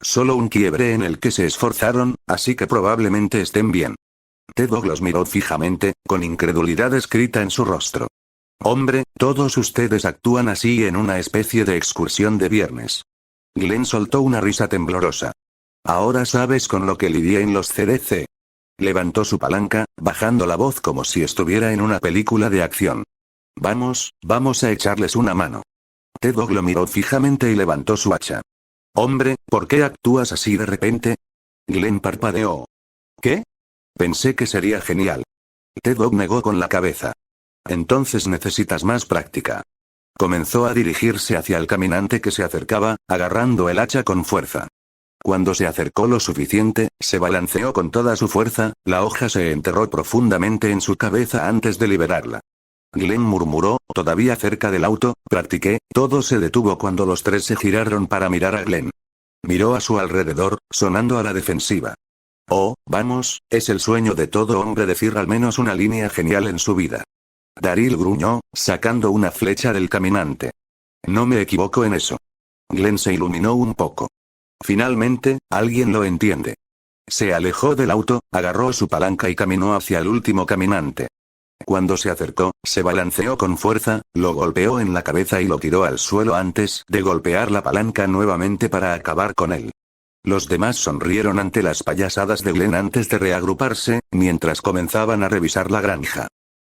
Speaker 2: Solo un quiebre en el que se esforzaron, así que probablemente estén bien. T-Dog los miró fijamente, con incredulidad escrita en su rostro. Hombre, todos ustedes actúan así en una especie de excursión de viernes. Glenn soltó una risa temblorosa. Ahora sabes con lo que lidié en los CDC. Levantó su palanca, bajando la voz como si estuviera en una película de acción. Vamos a echarles una mano. T-Dog lo miró fijamente y levantó su hacha. Hombre, ¿por qué actúas así de repente? Glenn parpadeó. ¿Qué? Pensé que sería genial. T-Dog negó con la cabeza. Entonces necesitas más práctica. Comenzó a dirigirse hacia el caminante que se acercaba, agarrando el hacha con fuerza. Cuando se acercó lo suficiente, se balanceó con toda su fuerza, la hoja se enterró profundamente en su cabeza antes de liberarla. Glenn murmuró, todavía cerca del auto, practiqué, todo se detuvo cuando los tres se giraron para mirar a Glenn. Miró a su alrededor, sonando a la defensiva. Oh, vamos, es el sueño de todo hombre decir al menos una línea genial en su vida. Daryl gruñó, sacando una flecha del caminante. No me equivoco en eso. Glenn se iluminó un poco. Finalmente, alguien lo entiende. Se alejó del auto, agarró su palanca y caminó hacia el último caminante. Cuando se acercó, se balanceó con fuerza, lo golpeó en la cabeza y lo tiró al suelo antes de golpear la palanca nuevamente para acabar con él. Los demás sonrieron ante las payasadas de Glenn antes de reagruparse, mientras comenzaban a revisar la granja.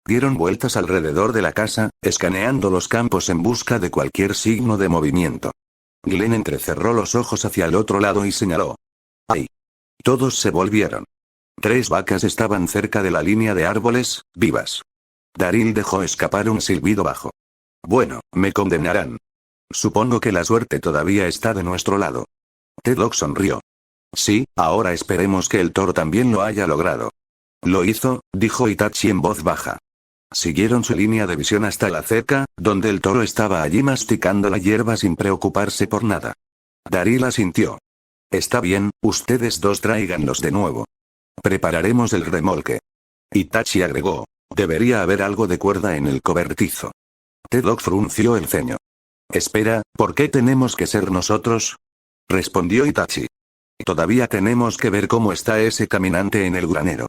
Speaker 2: Dieron vueltas alrededor de la casa, escaneando los campos en busca de cualquier signo de movimiento. Glenn entrecerró los ojos hacia el otro lado y señaló. ¡Ay! Todos se volvieron. 3 vacas estaban cerca de la línea de árboles, vivas. Daryl dejó escapar un silbido bajo. Bueno, me condenarán. Supongo que la suerte todavía está de nuestro lado. T-Dog sonrió. Sí, ahora esperemos que el toro también lo haya logrado. Lo hizo, dijo Itachi en voz baja. Siguieron su línea de visión hasta la cerca, donde el toro estaba allí masticando la hierba sin preocuparse por nada. Daryl asintió. Está bien, ustedes dos tráiganlos de nuevo. Prepararemos el remolque. Itachi agregó. Debería haber algo de cuerda en el cobertizo. T-Dog frunció el ceño. Espera, ¿por qué tenemos que ser nosotros? Respondió Itachi. Todavía tenemos que ver cómo está ese caminante en el granero.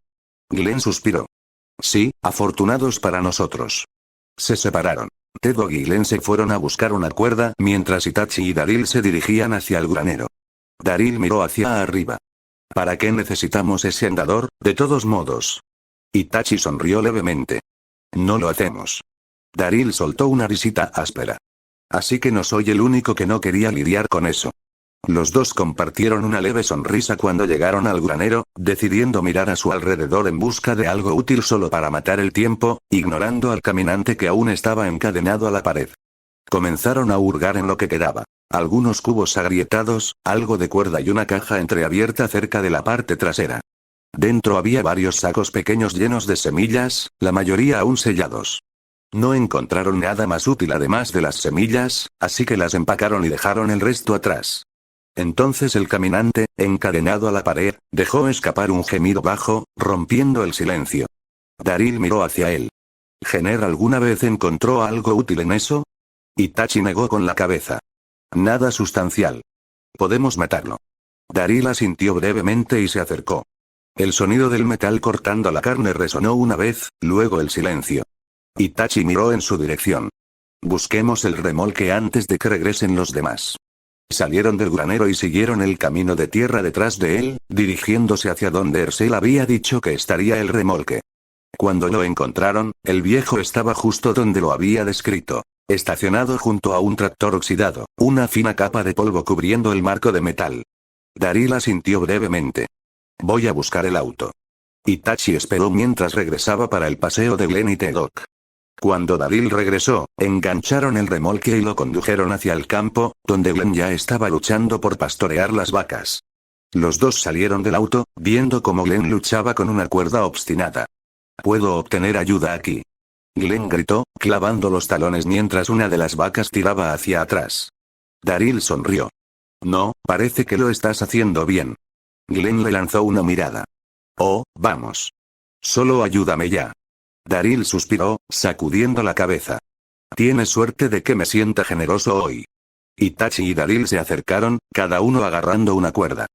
Speaker 2: Glenn suspiró. Sí, afortunados para nosotros. Se separaron. T-Dog y Glenn se fueron a buscar una cuerda mientras Itachi y Daryl se dirigían hacia el granero. Daryl miró hacia arriba. ¿Para qué necesitamos ese andador, de todos modos? Itachi sonrió levemente. No lo hacemos. Daryl soltó una risita áspera. Así que no soy el único que no quería lidiar con eso. Los dos compartieron una leve sonrisa cuando llegaron al granero, decidiendo mirar a su alrededor en busca de algo útil solo para matar el tiempo, ignorando al caminante que aún estaba encadenado a la pared. Comenzaron a hurgar en lo que quedaba. Algunos cubos agrietados, algo de cuerda y una caja entreabierta cerca de la parte trasera. Dentro había varios sacos pequeños llenos de semillas, la mayoría aún sellados. No encontraron nada más útil además de las semillas, así que las empacaron y dejaron el resto atrás. Entonces el caminante, encadenado a la pared, dejó escapar un gemido bajo, rompiendo el silencio. Daryl miró hacia él. ¿Jenner alguna vez encontró algo útil en eso? Itachi negó con la cabeza. Nada sustancial. Podemos matarlo. Daryl asintió brevemente y se acercó. El sonido del metal cortando la carne resonó una vez, luego el silencio. Itachi miró en su dirección. Busquemos el remolque antes de que regresen los demás. Salieron del granero y siguieron el camino de tierra detrás de él, dirigiéndose hacia donde Herschel había dicho que estaría el remolque. Cuando lo encontraron, el viejo estaba justo donde lo había descrito, estacionado junto a un tractor oxidado, una fina capa de polvo cubriendo el marco de metal. Daryl asintió brevemente. Voy a buscar el auto. Itachi esperó mientras regresaba para el paseo de Glenn y T-Dog. Cuando Daryl regresó, engancharon el remolque y lo condujeron hacia el campo, donde Glenn ya estaba luchando por pastorear las vacas. Los dos salieron del auto, viendo cómo Glenn luchaba con una cuerda obstinada. «¿Puedo obtener ayuda aquí?», Glenn gritó, clavando los talones mientras una de las vacas tiraba hacia atrás. Daryl sonrió. «No, parece que lo estás haciendo bien». Glenn le lanzó una mirada. «Oh, vamos. Solo ayúdame ya». Daryl suspiró, sacudiendo la cabeza. «Tienes suerte de que me sienta generoso hoy». Itachi y Daryl se acercaron, cada uno agarrando una cuerda.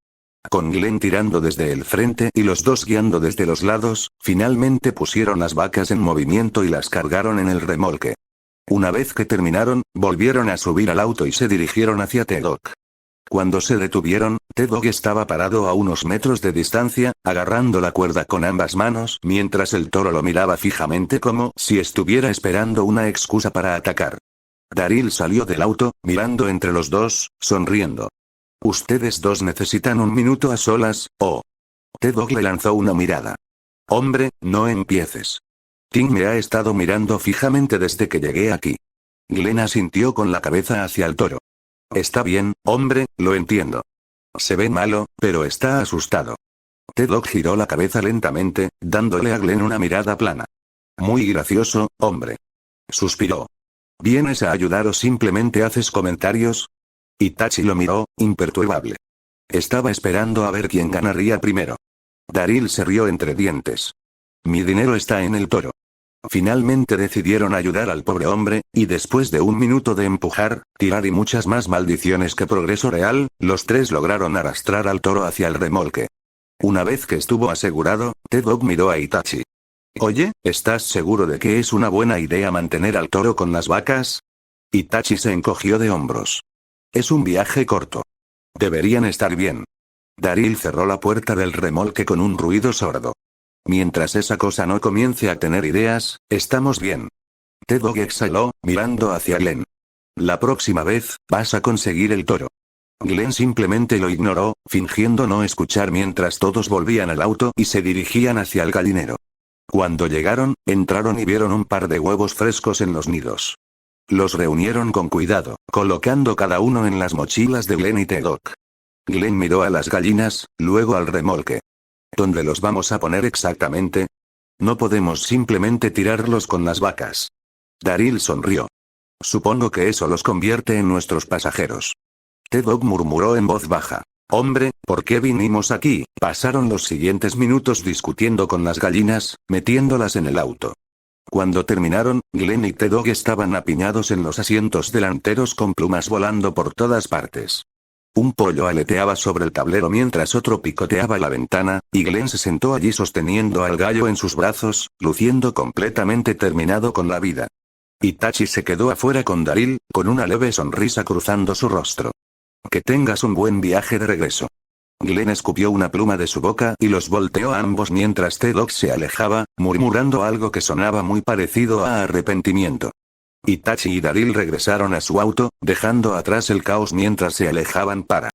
Speaker 2: Con Glenn tirando desde el frente y los dos guiando desde los lados, finalmente pusieron las vacas en movimiento y las cargaron en el remolque. Una vez que terminaron, volvieron a subir al auto y se dirigieron hacia T-Dog. Cuando se detuvieron, T-Dog estaba parado a unos metros de distancia, agarrando la cuerda con ambas manos, mientras el toro lo miraba fijamente como si estuviera esperando una excusa para atacar. Daryl salió del auto, mirando entre los dos, sonriendo. «Ustedes dos necesitan un minuto a solas, ¿o?» T-Dog le lanzó una mirada. «Hombre, no empieces. Tim me ha estado mirando fijamente desde que llegué aquí». Glenn asintió con la cabeza hacia el toro. «Está bien, hombre, lo entiendo. Se ve malo, pero está asustado». T-Dog giró la cabeza lentamente, dándole a Glenn una mirada plana. «Muy gracioso, hombre». Suspiró. «¿Vienes a ayudar o simplemente haces comentarios?» Itachi lo miró, imperturbable. Estaba esperando a ver quién ganaría primero. Daryl se rió entre dientes. «Mi dinero está en el toro». Finalmente decidieron ayudar al pobre hombre, y después de un minuto de empujar, tirar y muchas más maldiciones que progreso real, los tres lograron arrastrar al toro hacia el remolque. Una vez que estuvo asegurado, T-Dog miró a Itachi. «Oye, ¿estás seguro de que es una buena idea mantener al toro con las vacas?» Itachi se encogió de hombros. «Es un viaje corto. Deberían estar bien». Daryl cerró la puerta del remolque con un ruido sordo. «Mientras esa cosa no comience a tener ideas, estamos bien». T-Dog exhaló, mirando hacia Glenn. «La próxima vez, vas a conseguir el toro». Glenn simplemente lo ignoró, fingiendo no escuchar mientras todos volvían al auto y se dirigían hacia el gallinero. Cuando llegaron, entraron y vieron un par de huevos frescos en los nidos. Los reunieron con cuidado, colocando cada uno en las mochilas de Glenn y T-Dog. Glenn miró a las gallinas, luego al remolque. «¿Dónde los vamos a poner exactamente? No podemos simplemente tirarlos con las vacas». Daryl sonrió. «Supongo que eso los convierte en nuestros pasajeros». T-Dog murmuró en voz baja. «Hombre, ¿por qué vinimos aquí?». Pasaron los siguientes minutos discutiendo con las gallinas, metiéndolas en el auto. Cuando terminaron, Glenn y T-Dog estaban apiñados en los asientos delanteros con plumas volando por todas partes. Un pollo aleteaba sobre el tablero mientras otro picoteaba la ventana, y Glenn se sentó allí sosteniendo al gallo en sus brazos, luciendo completamente terminado con la vida. Itachi se quedó afuera con Daryl, con una leve sonrisa cruzando su rostro. «Que tengas un buen viaje de regreso». Glenn escupió una pluma de su boca y los volteó a ambos mientras T-Dog se alejaba, murmurando algo que sonaba muy parecido a arrepentimiento. Itachi y Daryl regresaron a su auto, dejando atrás el caos mientras se alejaban para